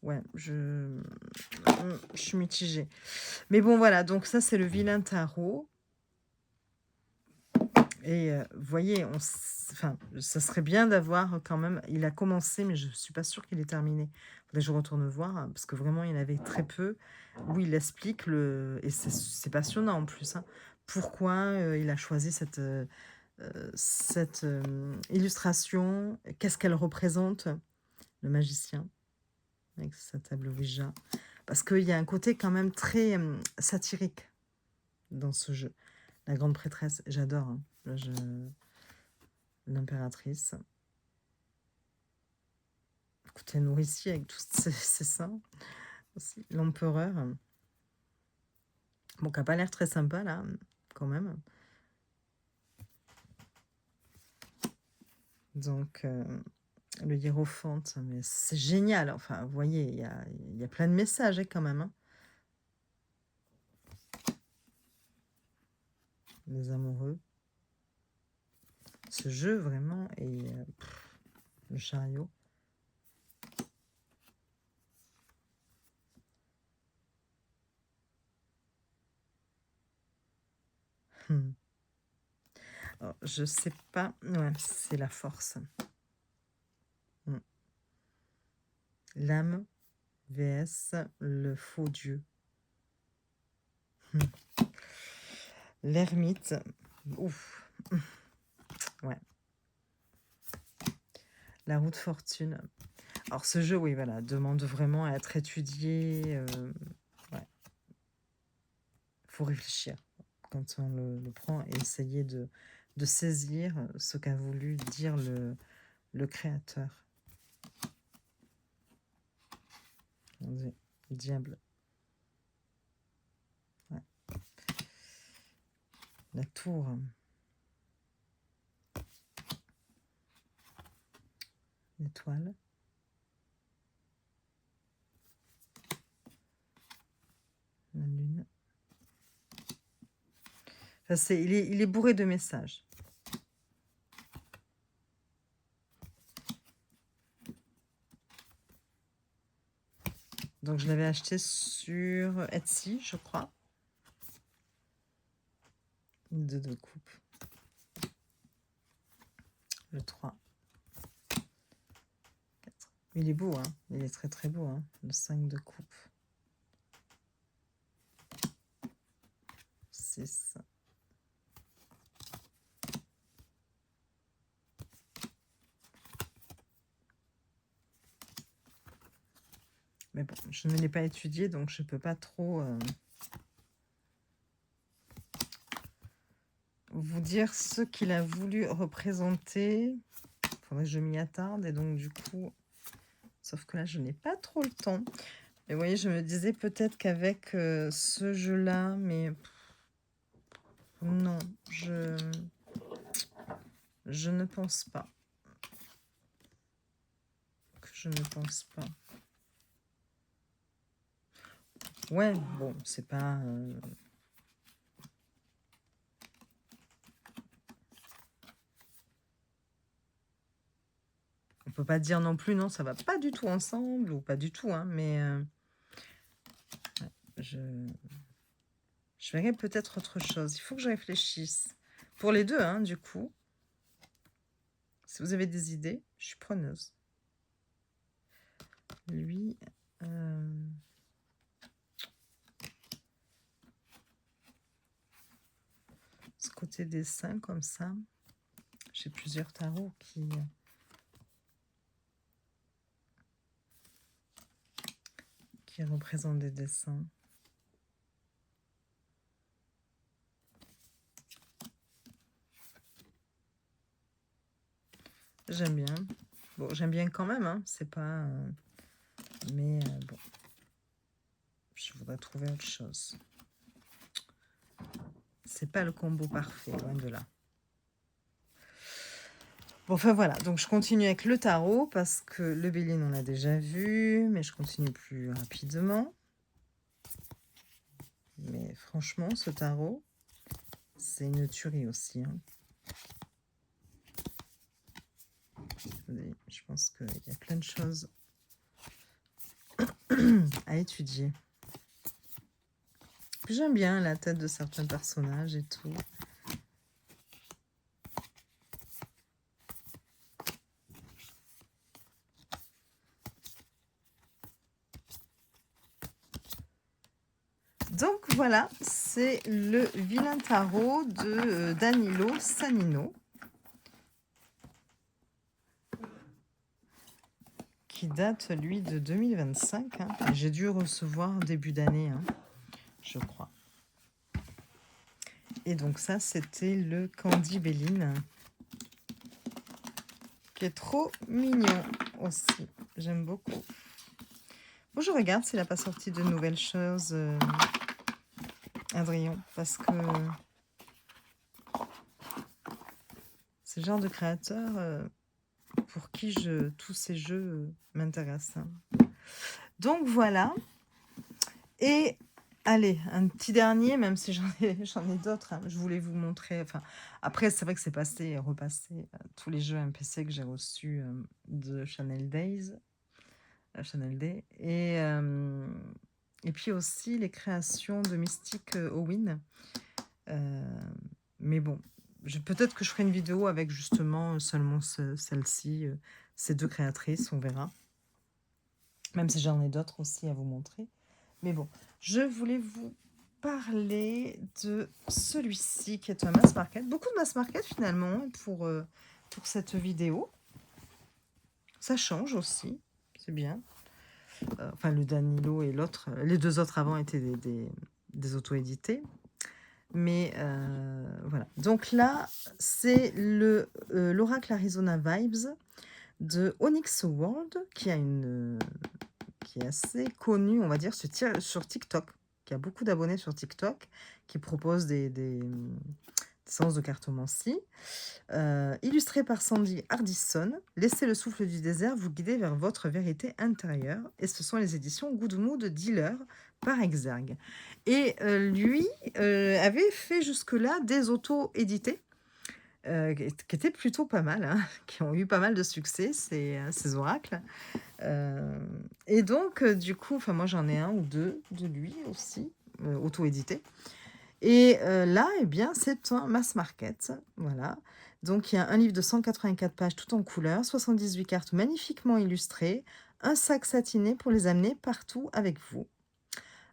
Ouais, je suis mitigée. Mais bon, voilà, donc ça, c'est le Vilain Tarot. Et vous voyez, enfin, ça serait bien d'avoir quand même... Il a commencé, mais je ne suis pas sûre qu'il est terminé. Faudrait que je retourne voir, hein, parce que vraiment, il y en avait très peu, où il explique, et c'est passionnant en plus, hein, pourquoi il a choisi cette illustration, qu'est-ce qu'elle représente, le magicien, avec sa table Ouija. Parce qu'il y a un côté quand même très satirique dans ce jeu. La grande prêtresse, j'adore. Hein. Là, l'impératrice. Écoutez, nourricier avec tous ses seins. L'empereur. Bon, qui n'a pas l'air très sympa, là, quand même. Donc, le hiérophante, mais c'est génial. Enfin, vous voyez, il y a plein de messages, hein, quand même. Hein. Les amoureux. Ce jeu, vraiment, et le chariot. Alors, je sais pas. Ouais, c'est la force. L'âme vs le faux dieu. L'ermite. Ouf. Ouais. La roue de fortune. Alors ce jeu, oui, voilà, demande vraiment à être étudié. Ouais. Faut réfléchir quand on le prend et essayer de saisir ce qu'a voulu dire le créateur. Le diable. Ouais. La tour. L'étoile. La lune. Enfin, il est bourré de messages. Donc, je l'avais acheté sur Etsy, je crois. De coupe. Le 3. 4. Il est beau, hein. Il est très très beau, hein. Le 5 de coupe. 6. Mais bon, je ne l'ai pas étudié, donc je ne peux pas trop vous dire ce qu'il a voulu représenter. Il faudrait que je m'y attarde, et donc du coup... Sauf que là, je n'ai pas trop le temps. Et vous voyez, je me disais peut-être qu'avec ce jeu-là, mais non, je ne pense pas. Je ne pense pas. Ouais, bon, c'est pas... On peut pas dire non plus, non, ça va pas du tout ensemble, ou pas du tout, hein, mais ouais, je verrai peut-être autre chose. Il faut que je réfléchisse. Pour les deux, hein, du coup. Si vous avez des idées, je suis preneuse. Lui... ce côté dessin, comme ça. J'ai plusieurs tarots qui représentent des dessins. J'aime bien. Bon, j'aime bien quand même, hein. C'est pas... mais bon. Je voudrais trouver autre chose. C'est pas le combo parfait, loin de là. Bon, enfin voilà, donc je continue avec le tarot parce que le Béline, on l'a déjà vu, mais je continue plus rapidement. Mais franchement, ce tarot, c'est une tuerie aussi, hein. Je pense qu'il y a plein de choses à étudier. J'aime bien la tête de certains personnages et tout. Donc voilà, c'est le vilain tarot de Danilo Sanino, qui date, lui, de 2025. Hein. J'ai dû recevoir début d'année, hein, je crois. Et donc ça, c'était le Candy Béline, qui est trop mignon aussi. J'aime beaucoup. Bon, je regarde s'il n'a pas sorti de nouvelles choses, Adrien, parce que c'est le genre de créateur pour qui tous ces jeux m'intéressent. Hein. Donc voilà. Et allez, un petit dernier, même si j'en ai d'autres. Hein. Je voulais vous montrer. Enfin, après, c'est vrai que c'est passé et repassé tous les jeux MPC que j'ai reçus de Channel Days. Channel Day. Et puis aussi les créations de Mystic Owen. Mais bon, peut-être que je ferai une vidéo avec justement seulement celle-ci, ces deux créatrices, on verra. Même si j'en ai d'autres aussi à vous montrer. Mais bon, je voulais vous parler de celui-ci qui est un mass market. Beaucoup de mass market finalement pour cette vidéo. Ça change aussi, c'est bien. Enfin, le Danilo et l'autre, les deux autres avant étaient des auto-édités. Mais voilà. Donc là, c'est l'Oracle Arizona Vibes de Onyx World qui est assez connu, on va dire, sur TikTok, qui a beaucoup d'abonnés sur TikTok, qui propose des séances de cartomancie. Illustré par Sandy Hardison, Laissez le souffle du désert vous guider vers votre vérité intérieure. Et ce sont les éditions Good Mood Dealer par Exergue. Et lui avait fait jusque-là des auto-édités, qui étaient plutôt pas mal, hein, qui ont eu pas mal de succès, ces oracles. Et donc, du coup, moi j'en ai un ou deux de lui aussi, auto-édité. Et là, eh bien, c'est un mass market, voilà. Donc, il y a un livre de 184 pages tout en couleur, 78 cartes magnifiquement illustrées, un sac satiné pour les amener partout avec vous.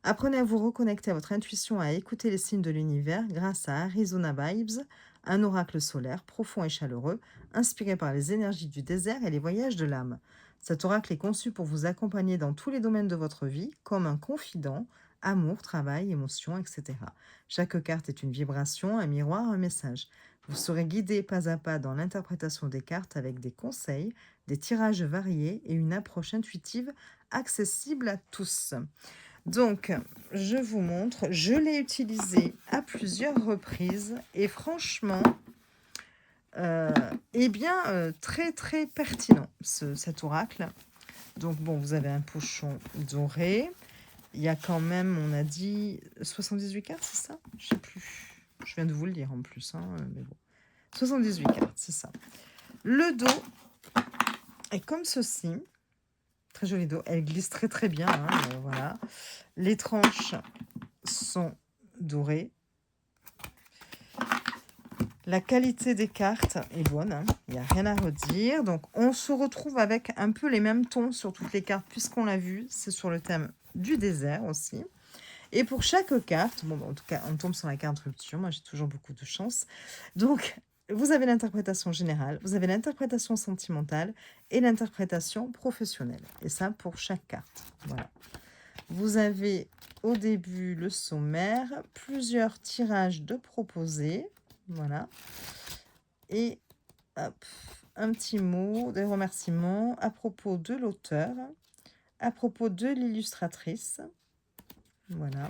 Apprenez à vous reconnecter à votre intuition, à écouter les signes de l'univers grâce à Arizona Vibes, un oracle solaire profond et chaleureux, inspiré par les énergies du désert et les voyages de l'âme. Cet oracle est conçu pour vous accompagner dans tous les domaines de votre vie, comme un confident, amour, travail, émotions, etc. Chaque carte est une vibration, un miroir, un message. Vous serez guidé pas à pas dans l'interprétation des cartes avec des conseils, des tirages variés et une approche intuitive accessible à tous. Donc, je vous montre, je l'ai utilisé à plusieurs reprises et franchement, très très pertinent cet oracle. Donc bon, vous avez un pochon doré. Il y a quand même, on a dit 78 cartes, c'est ça? Je sais plus. Je viens de vous le dire en plus, hein, mais bon. 78 cartes, c'est ça. Le dos est comme ceci. Très joli dos. Elle glisse très très bien, hein, voilà. Les tranches sont dorées. La qualité des cartes est bonne, hein, il n'y a rien à redire. Donc on se retrouve avec un peu les mêmes tons sur toutes les cartes, puisqu'on l'a vu, c'est sur le thème du désert aussi. Et pour chaque carte, bon, en tout cas, on tombe sur la carte rupture, moi j'ai toujours beaucoup de chance. Donc, vous avez l'interprétation générale, vous avez l'interprétation sentimentale et l'interprétation professionnelle. Et ça pour chaque carte. Voilà. Vous avez au début le sommaire, plusieurs tirages de proposés. Voilà. Et hop, un petit mot, des remerciements à propos de l'auteur, à propos de l'illustratrice. Voilà.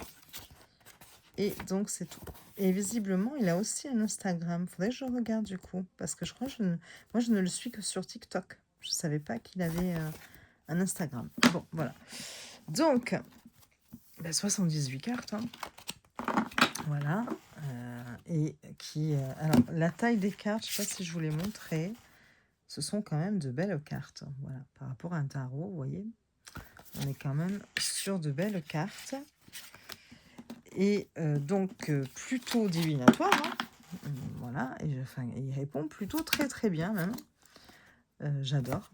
Et donc, c'est tout. Et visiblement, il a aussi un Instagram. Faudrait que je regarde du coup. Parce que je crois que moi, je ne le suis que sur TikTok. Je ne savais pas qu'il avait un Instagram. Bon, voilà. Donc, 78 cartes. Hein. Voilà. Alors, la taille des cartes, je ne sais pas si je vous l'ai montré. Ce sont quand même de belles cartes. Voilà. Par rapport à un tarot, vous voyez. On est quand même sur de belles cartes. Et donc, plutôt divinatoire. Hein. Voilà. Et il répond plutôt très très bien même. J'adore.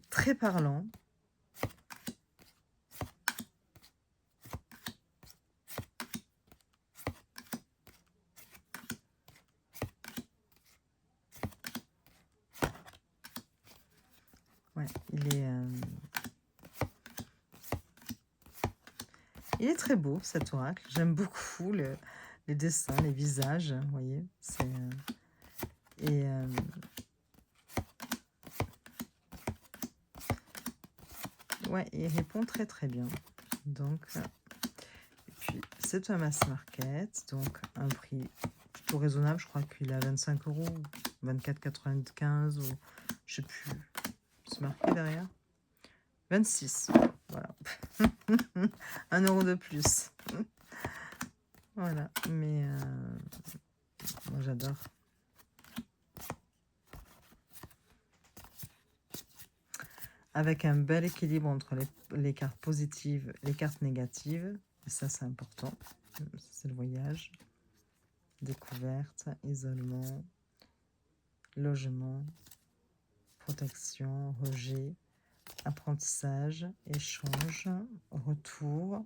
Très parlant. Ouais, il est très beau cet oracle. J'aime beaucoup les dessins, les visages. Vous voyez, ouais, il répond très très bien. Donc, et puis c'est un mass market, donc un prix plutôt raisonnable. Je crois qu'il est à 25 €, 24,95 ou je sais plus. C'est marqué derrière. 26. Voilà. 1 € de plus. Voilà. Mais moi j'adore. Avec un bel équilibre entre les cartes positives et les cartes négatives. Et ça, c'est important. C'est le voyage. Découverte, isolement, logement, protection, rejet, apprentissage, échange, retour,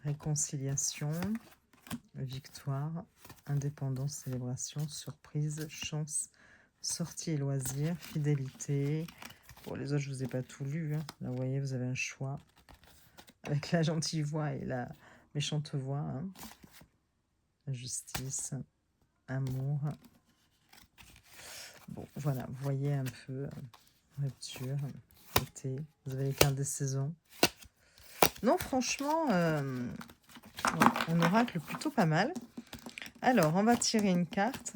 réconciliation, victoire, indépendance, célébration, surprise, chance, sortie et loisirs, fidélité. Pour les autres, je ne vous ai pas tout lu. Hein. Là, vous voyez, vous avez un choix avec la gentille voix et la méchante voix. Hein. Justice, amour. Bon, voilà, vous voyez un peu rupture, été. Vous avez les cartes des saisons. Non, franchement, un oracle plutôt pas mal. Alors, on va tirer une carte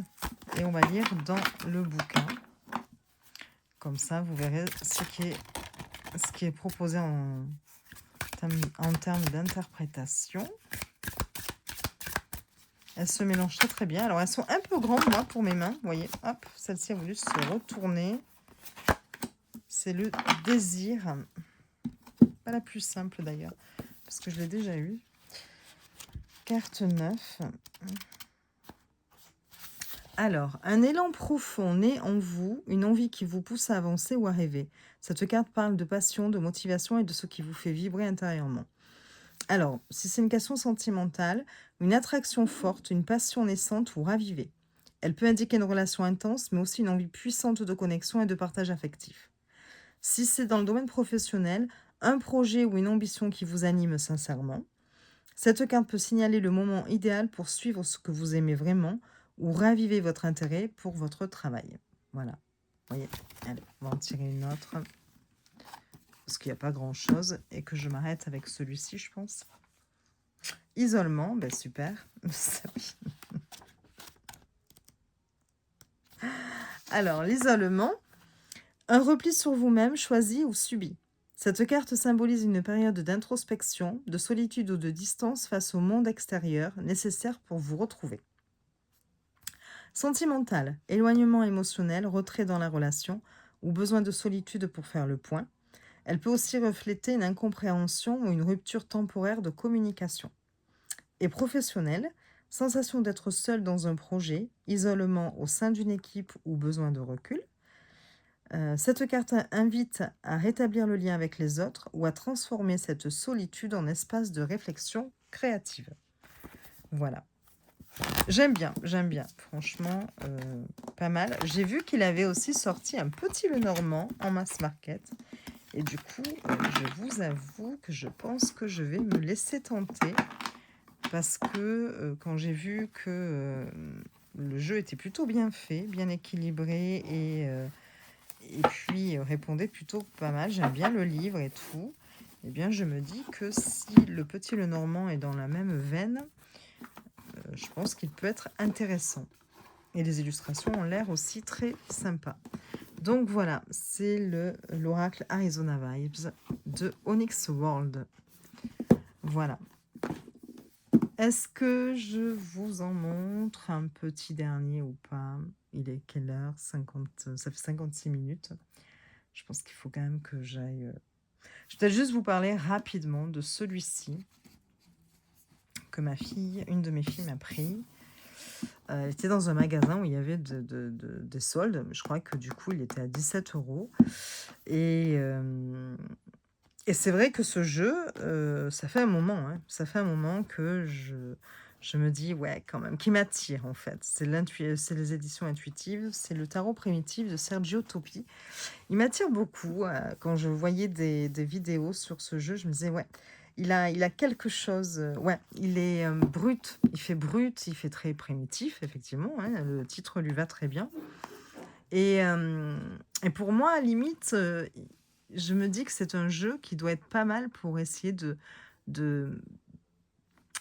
et on va lire dans le bouquin. Comme ça, vous verrez ce qui est proposé en termes d'interprétation. Elles se mélangent très très bien. Alors, elles sont un peu grandes, moi, pour mes mains. Vous voyez, hop, celle-ci a voulu se retourner. C'est le désir. Pas la plus simple, d'ailleurs, parce que je l'ai déjà eu. Carte 9. Alors, un élan profond naît en vous, une envie qui vous pousse à avancer ou à rêver. Cette carte parle de passion, de motivation et de ce qui vous fait vibrer intérieurement. Alors, si c'est une question sentimentale, une attraction forte, une passion naissante vous ravivez. Elle peut indiquer une relation intense, mais aussi une envie puissante de connexion et de partage affectif. Si c'est dans le domaine professionnel, un projet ou une ambition qui vous anime sincèrement, cette carte peut signaler le moment idéal pour suivre ce que vous aimez vraiment ou raviver votre intérêt pour votre travail. Voilà. Vous voyez, allez, on va en tirer une autre, parce qu'il n'y a pas grand-chose, et que je m'arrête avec celui-ci, je pense. Isolement, ben super. Alors, l'isolement, un repli sur vous-même choisi ou subi. Cette carte symbolise une période d'introspection, de solitude ou de distance face au monde extérieur nécessaire pour vous retrouver. Sentimental, éloignement émotionnel, retrait dans la relation ou besoin de solitude pour faire le point. Elle peut aussi refléter une incompréhension ou une rupture temporaire de communication. Et professionnel, sensation d'être seul dans un projet, isolement au sein d'une équipe ou besoin de recul. Cette carte invite à rétablir le lien avec les autres ou à transformer cette solitude en espace de réflexion créative. Voilà. J'aime bien. Franchement, pas mal. J'ai vu qu'il avait aussi sorti un petit Lenormand en mass market. Et du coup, je vous avoue que je pense que je vais me laisser tenter. Parce que quand j'ai vu que le jeu était plutôt bien fait, bien équilibré et puis répondait plutôt pas mal, j'aime bien le livre et tout, eh bien je me dis que si le petit Lenormand est dans la même veine, je pense qu'il peut être intéressant. Et les illustrations ont l'air aussi très sympas. Donc voilà, c'est l'oracle Arizona Vibes de Onyx World. Voilà. Est-ce que je vous en montre un petit dernier ou pas? Il est quelle heure? 50, ça fait 56 minutes. Je pense qu'il faut quand même que j'aille... Je vais peut-être juste vous parler rapidement de celui-ci que une de mes filles m'a pris. Elle était dans un magasin où il y avait des soldes. Je crois que du coup, il était à 17 €. Et c'est vrai que ce jeu, ça fait un moment, hein, ça fait un moment que je me dis: «Ouais, quand même», qui m'attire, en fait. C'est les éditions intuitives, c'est le tarot primitif de Sergio Topi. Il m'attire beaucoup, quand je voyais des vidéos sur ce jeu, je me disais: «Ouais, il a quelque chose», ouais, il est, brut, il fait très primitif, effectivement, hein, le titre lui va très bien. Et pour moi, à limite, je me dis que c'est un jeu qui doit être pas mal pour essayer de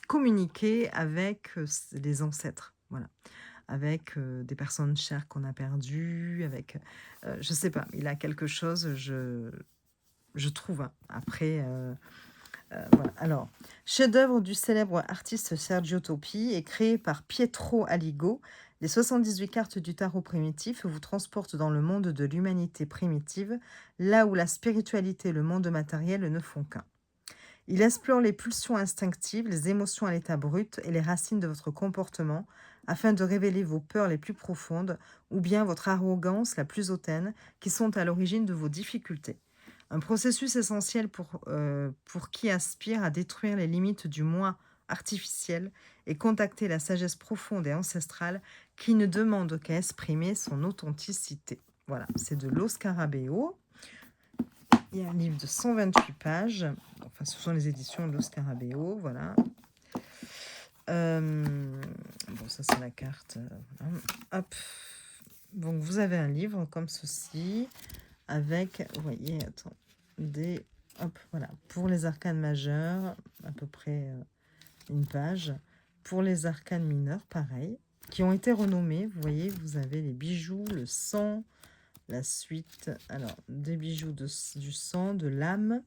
communiquer avec, les ancêtres, voilà. Avec, des personnes chères qu'on a perdues, avec, je sais pas, il a quelque chose, je trouve, hein. Après, voilà. Alors, chef-d'œuvre du célèbre artiste Sergio Topi et créé par Pietro Aligo, les 78 cartes du tarot primitif vous transportent dans le monde de l'humanité primitive, là où la spiritualité et le monde matériel ne font qu'un. Il explore les pulsions instinctives, les émotions à l'état brut et les racines de votre comportement afin de révéler vos peurs les plus profondes ou bien votre arrogance la plus hautaine qui sont à l'origine de vos difficultés. Un processus essentiel pour qui aspire à détruire les limites du moi artificiel et contacter la sagesse profonde et ancestrale qui ne demande qu'à exprimer son authenticité. Voilà, c'est de Los Scarabeo. Il y a un livre de 128 pages. Enfin, ce sont les éditions de Los Scarabeo, voilà. Bon, ça c'est la carte. Voilà. Hop. Donc vous avez un livre comme ceci, avec, vous voyez, hop, voilà, pour les arcanes majeurs, à peu près une page. Pour les arcanes mineurs, pareil, qui ont été renommés. Vous voyez, vous avez les bijoux, le sang, la suite. Alors, des bijoux du sang, de l'âme.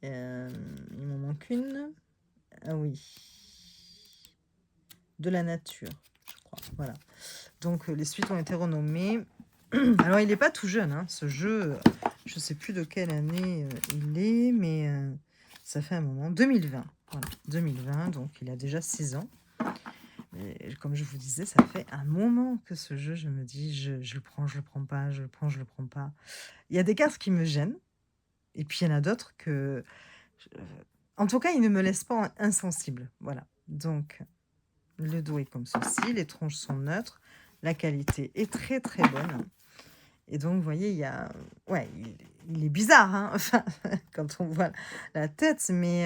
Il m'en manque une. Ah oui. De la nature, je crois. Voilà. Donc, les suites ont été renommées. Alors, il n'est pas tout jeune, hein, ce jeu. Je ne sais plus de quelle année il est, mais ça fait un moment. 2020. Voilà, 2020, donc il a déjà 6 ans. Et comme je vous disais, ça fait un moment que ce jeu, je me dis, je le prends, je le prends pas, je le prends, je le prends pas. Il y a des cartes qui me gênent, et puis il y en a d'autres en tout cas, ils ne me laissent pas insensible. Voilà. Donc Le dos est comme ceci, les tronches sont neutres, la qualité est très très bonne. Et donc, vous voyez, il y a... Ouais, il est bizarre, hein, enfin, quand on voit la tête, mais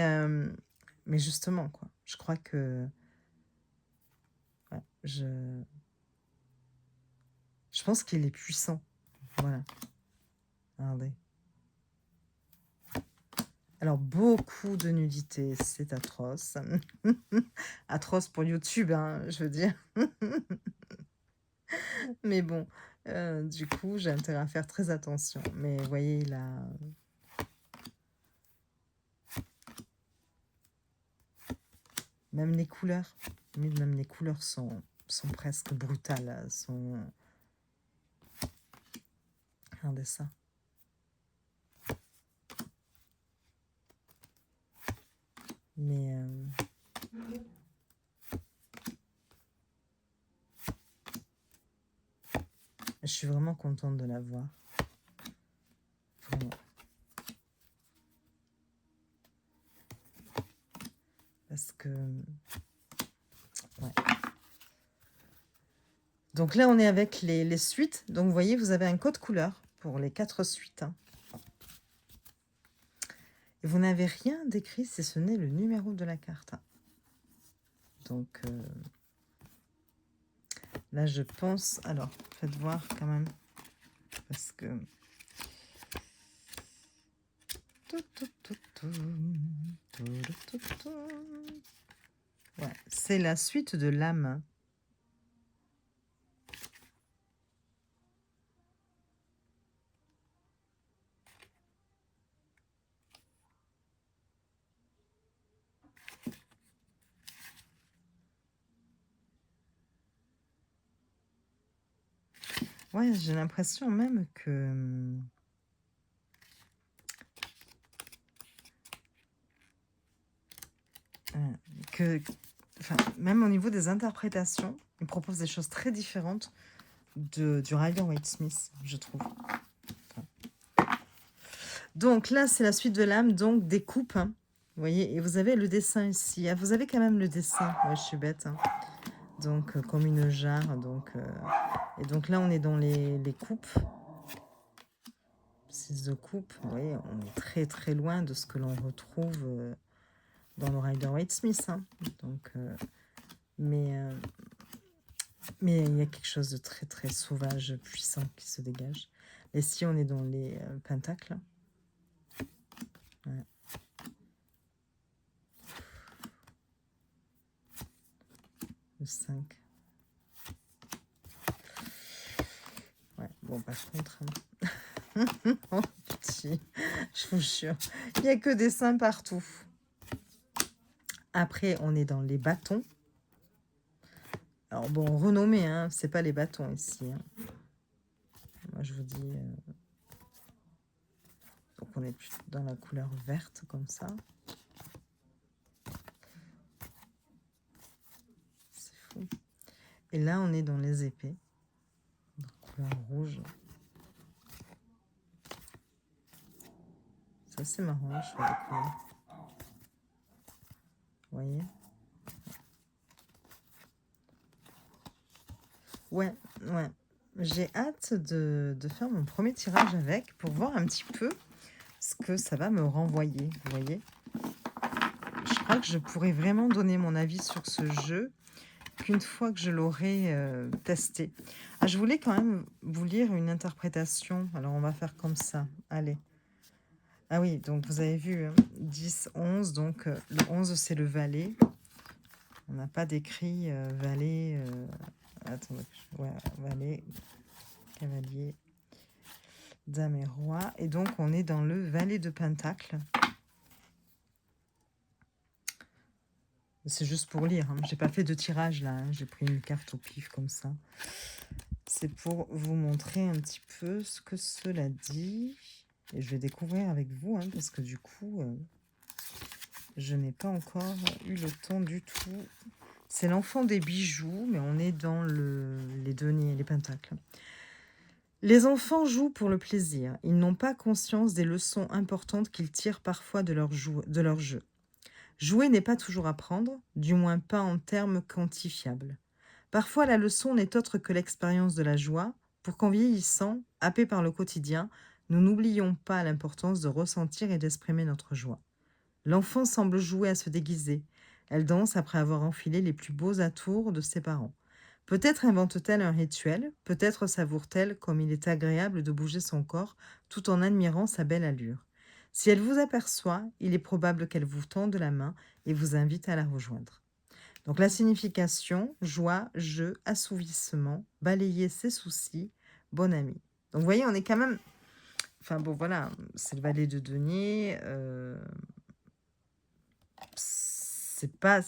justement, quoi. Je crois que... ouais, je pense qu'il est puissant. Voilà. Regardez. Alors, beaucoup de nudité, c'est atroce. Atroce pour YouTube, hein, je veux dire. Mais bon, du coup, j'ai intérêt à faire très attention. Mais vous voyez, il a... Même les couleurs. Même les couleurs sont presque brutales. Regardez ça. Mais... je suis vraiment contente de la voir. Vraiment. Parce que... ouais. Donc là, on est avec les suites. Donc, vous voyez, vous avez un code couleur pour les 4 suites. Hein. Et vous n'avez rien d'écrit si ce n'est le numéro de la carte. Donc, là, je pense... Alors, faites voir quand même. Parce que... ouais, c'est la suite de l'âme. Ouais, j'ai l'impression même que... enfin, même au niveau des interprétations, il propose des choses très différentes du Rider-Waite-Smith, je trouve. Enfin. Donc là, c'est la suite de l'âme, donc des coupes. Hein, vous voyez, et vous avez le dessin ici. Ah, vous avez quand même le dessin. Ouais, je suis bête. Hein. Donc, comme une jarre. Donc, et donc là, on est dans les coupes. 6 de coupe. Vous voyez, on est très très loin de ce que l'on retrouve dans le Rider-Waite-Smith. Hein. Donc, mais il y a quelque chose de très très sauvage, puissant qui se dégage. Et si on est dans les pentacles, ouais. Le 5. Ouais, bon, par contre, hein. Oh, petit, je vous jure, il n'y a que des seins partout. Après, on est dans les bâtons. Alors bon, renommé, hein, c'est pas les bâtons ici. Hein. Moi, je vous dis... donc, on est plutôt dans la couleur verte, comme ça. C'est fou. Et là, on est dans les épées. Couleur rouge. Ça, c'est marrant, je vois les couleurs. Vous voyez? Ouais, ouais. J'ai hâte de faire mon premier tirage avec pour voir un petit peu ce que ça va me renvoyer, vous voyez. Je crois que je pourrais vraiment donner mon avis sur ce jeu qu'une fois que je l'aurai testé. Ah, je voulais quand même vous lire une interprétation. Alors, on va faire comme ça. Allez. Ah oui, donc vous avez vu, 10, 11. Donc, le 11, c'est le valet. On n'a pas d'écrit valet... attendez, ouais, valet, cavalier, dame et roi. Et donc, on est dans le valet de pentacle. C'est juste pour lire. Hein. J'ai pas fait de tirage, là. Hein. J'ai pris une carte au pif, comme ça. C'est pour vous montrer un petit peu ce que cela dit. Et je vais découvrir avec vous, hein, parce que du coup, je n'ai pas encore eu le temps du tout. C'est l'enfant des bijoux, mais on est dans les deniers, les pentacles. Les enfants jouent pour le plaisir. Ils n'ont pas conscience des leçons importantes qu'ils tirent parfois de leur jeu. Jouer n'est pas toujours apprendre, du moins pas en termes quantifiables. Parfois, la leçon n'est autre que l'expérience de la joie, pour qu'en vieillissant, happés par le quotidien, nous n'oublions pas l'importance de ressentir et d'exprimer notre joie. L'enfant semble jouer à se déguiser. Elle danse après avoir enfilé les plus beaux atours de ses parents. Peut-être invente-t-elle un rituel, peut-être savoure-t-elle comme il est agréable de bouger son corps tout en admirant sa belle allure. Si elle vous aperçoit, il est probable qu'elle vous tende la main et vous invite à la rejoindre. Donc la signification, joie, jeu, assouvissement, balayer ses soucis, bon ami. Donc vous voyez, on est quand même... Enfin bon, voilà, c'est le valet de denier. C'est pas...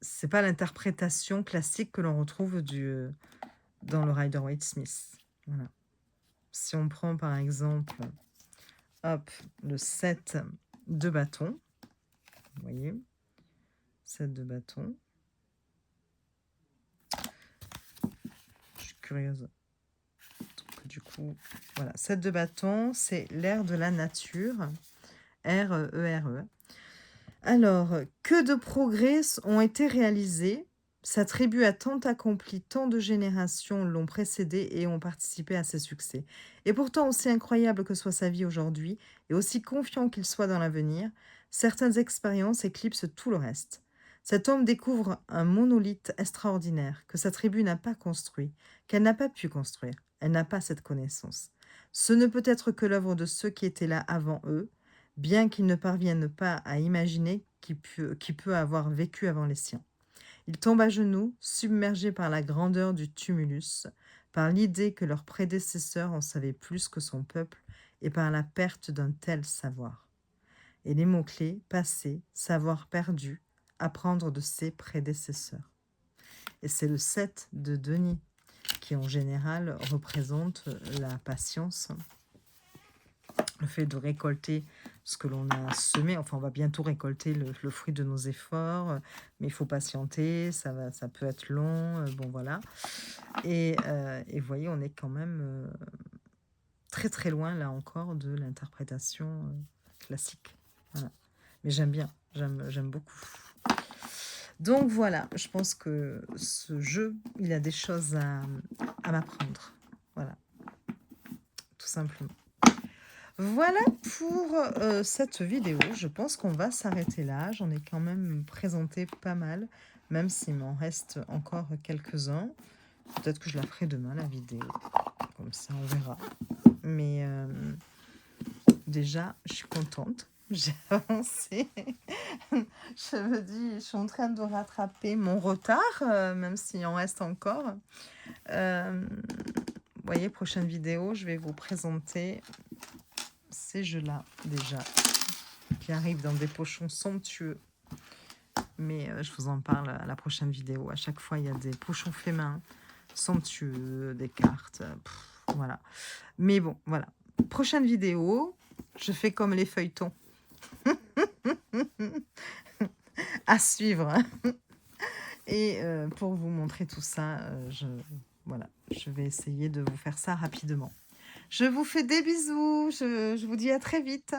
C'est pas l'interprétation classique que l'on retrouve dans le Rider-Waite-Smith. Voilà. Si on prend par exemple, hop, le 7 de bâton, vous voyez, 7 de bâton. Je suis curieuse. Donc, du coup, voilà, 7 de bâton, c'est l'air de la nature, R-E-R-E. Alors, que de progrès ont été réalisés. Sa tribu a tant accompli, tant de générations l'ont précédé et ont participé à ses succès. Et pourtant, aussi incroyable que soit sa vie aujourd'hui, et aussi confiant qu'il soit dans l'avenir, certaines expériences éclipsent tout le reste. Cet homme découvre un monolithe extraordinaire que sa tribu n'a pas construit, qu'elle n'a pas pu construire. Elle n'a pas cette connaissance. Ce ne peut être que l'œuvre de ceux qui étaient là avant eux, bien qu'ils ne parviennent pas à imaginer qui peut avoir vécu avant les siens. Ils tombent à genoux, submergés par la grandeur du tumulus, par l'idée que leurs prédécesseurs en savaient plus que son peuple, et par la perte d'un tel savoir. Et les mots-clés, passé, savoir perdu, apprendre de ses prédécesseurs. Et c'est le 7 de Denis, qui en général représente la patience, le fait de récolter ce que l'on a semé. Enfin, on va bientôt récolter le fruit de nos efforts, mais il faut patienter, ça peut être long, bon voilà. Et vous voyez, on est quand même très très loin, là encore, de l'interprétation classique. Voilà. Mais j'aime bien, j'aime beaucoup. Donc voilà, je pense que ce jeu, il a des choses à m'apprendre. Voilà, tout simplement. Voilà pour cette vidéo. Je pense qu'on va s'arrêter là. J'en ai quand même présenté pas mal, même s'il m'en reste encore quelques-uns. Peut-être que je la ferai demain, la vidéo. Comme ça, on verra. Mais déjà, je suis contente. J'ai avancé. Je me dis, je suis en train de rattraper mon retard, même s'il en reste encore. Vous voyez, prochaine vidéo, je vais vous présenter ces jeux-là, déjà, qui arrivent dans des pochons somptueux. Mais je vous en parle à la prochaine vidéo. À chaque fois, il y a des pochons faits main, somptueux, des cartes, voilà. Mais bon, voilà. Prochaine vidéo, je fais comme les feuilletons. À suivre. Et pour vous montrer tout ça, voilà, je vais essayer de vous faire ça rapidement. Je vous fais des bisous. Je vous dis à très vite.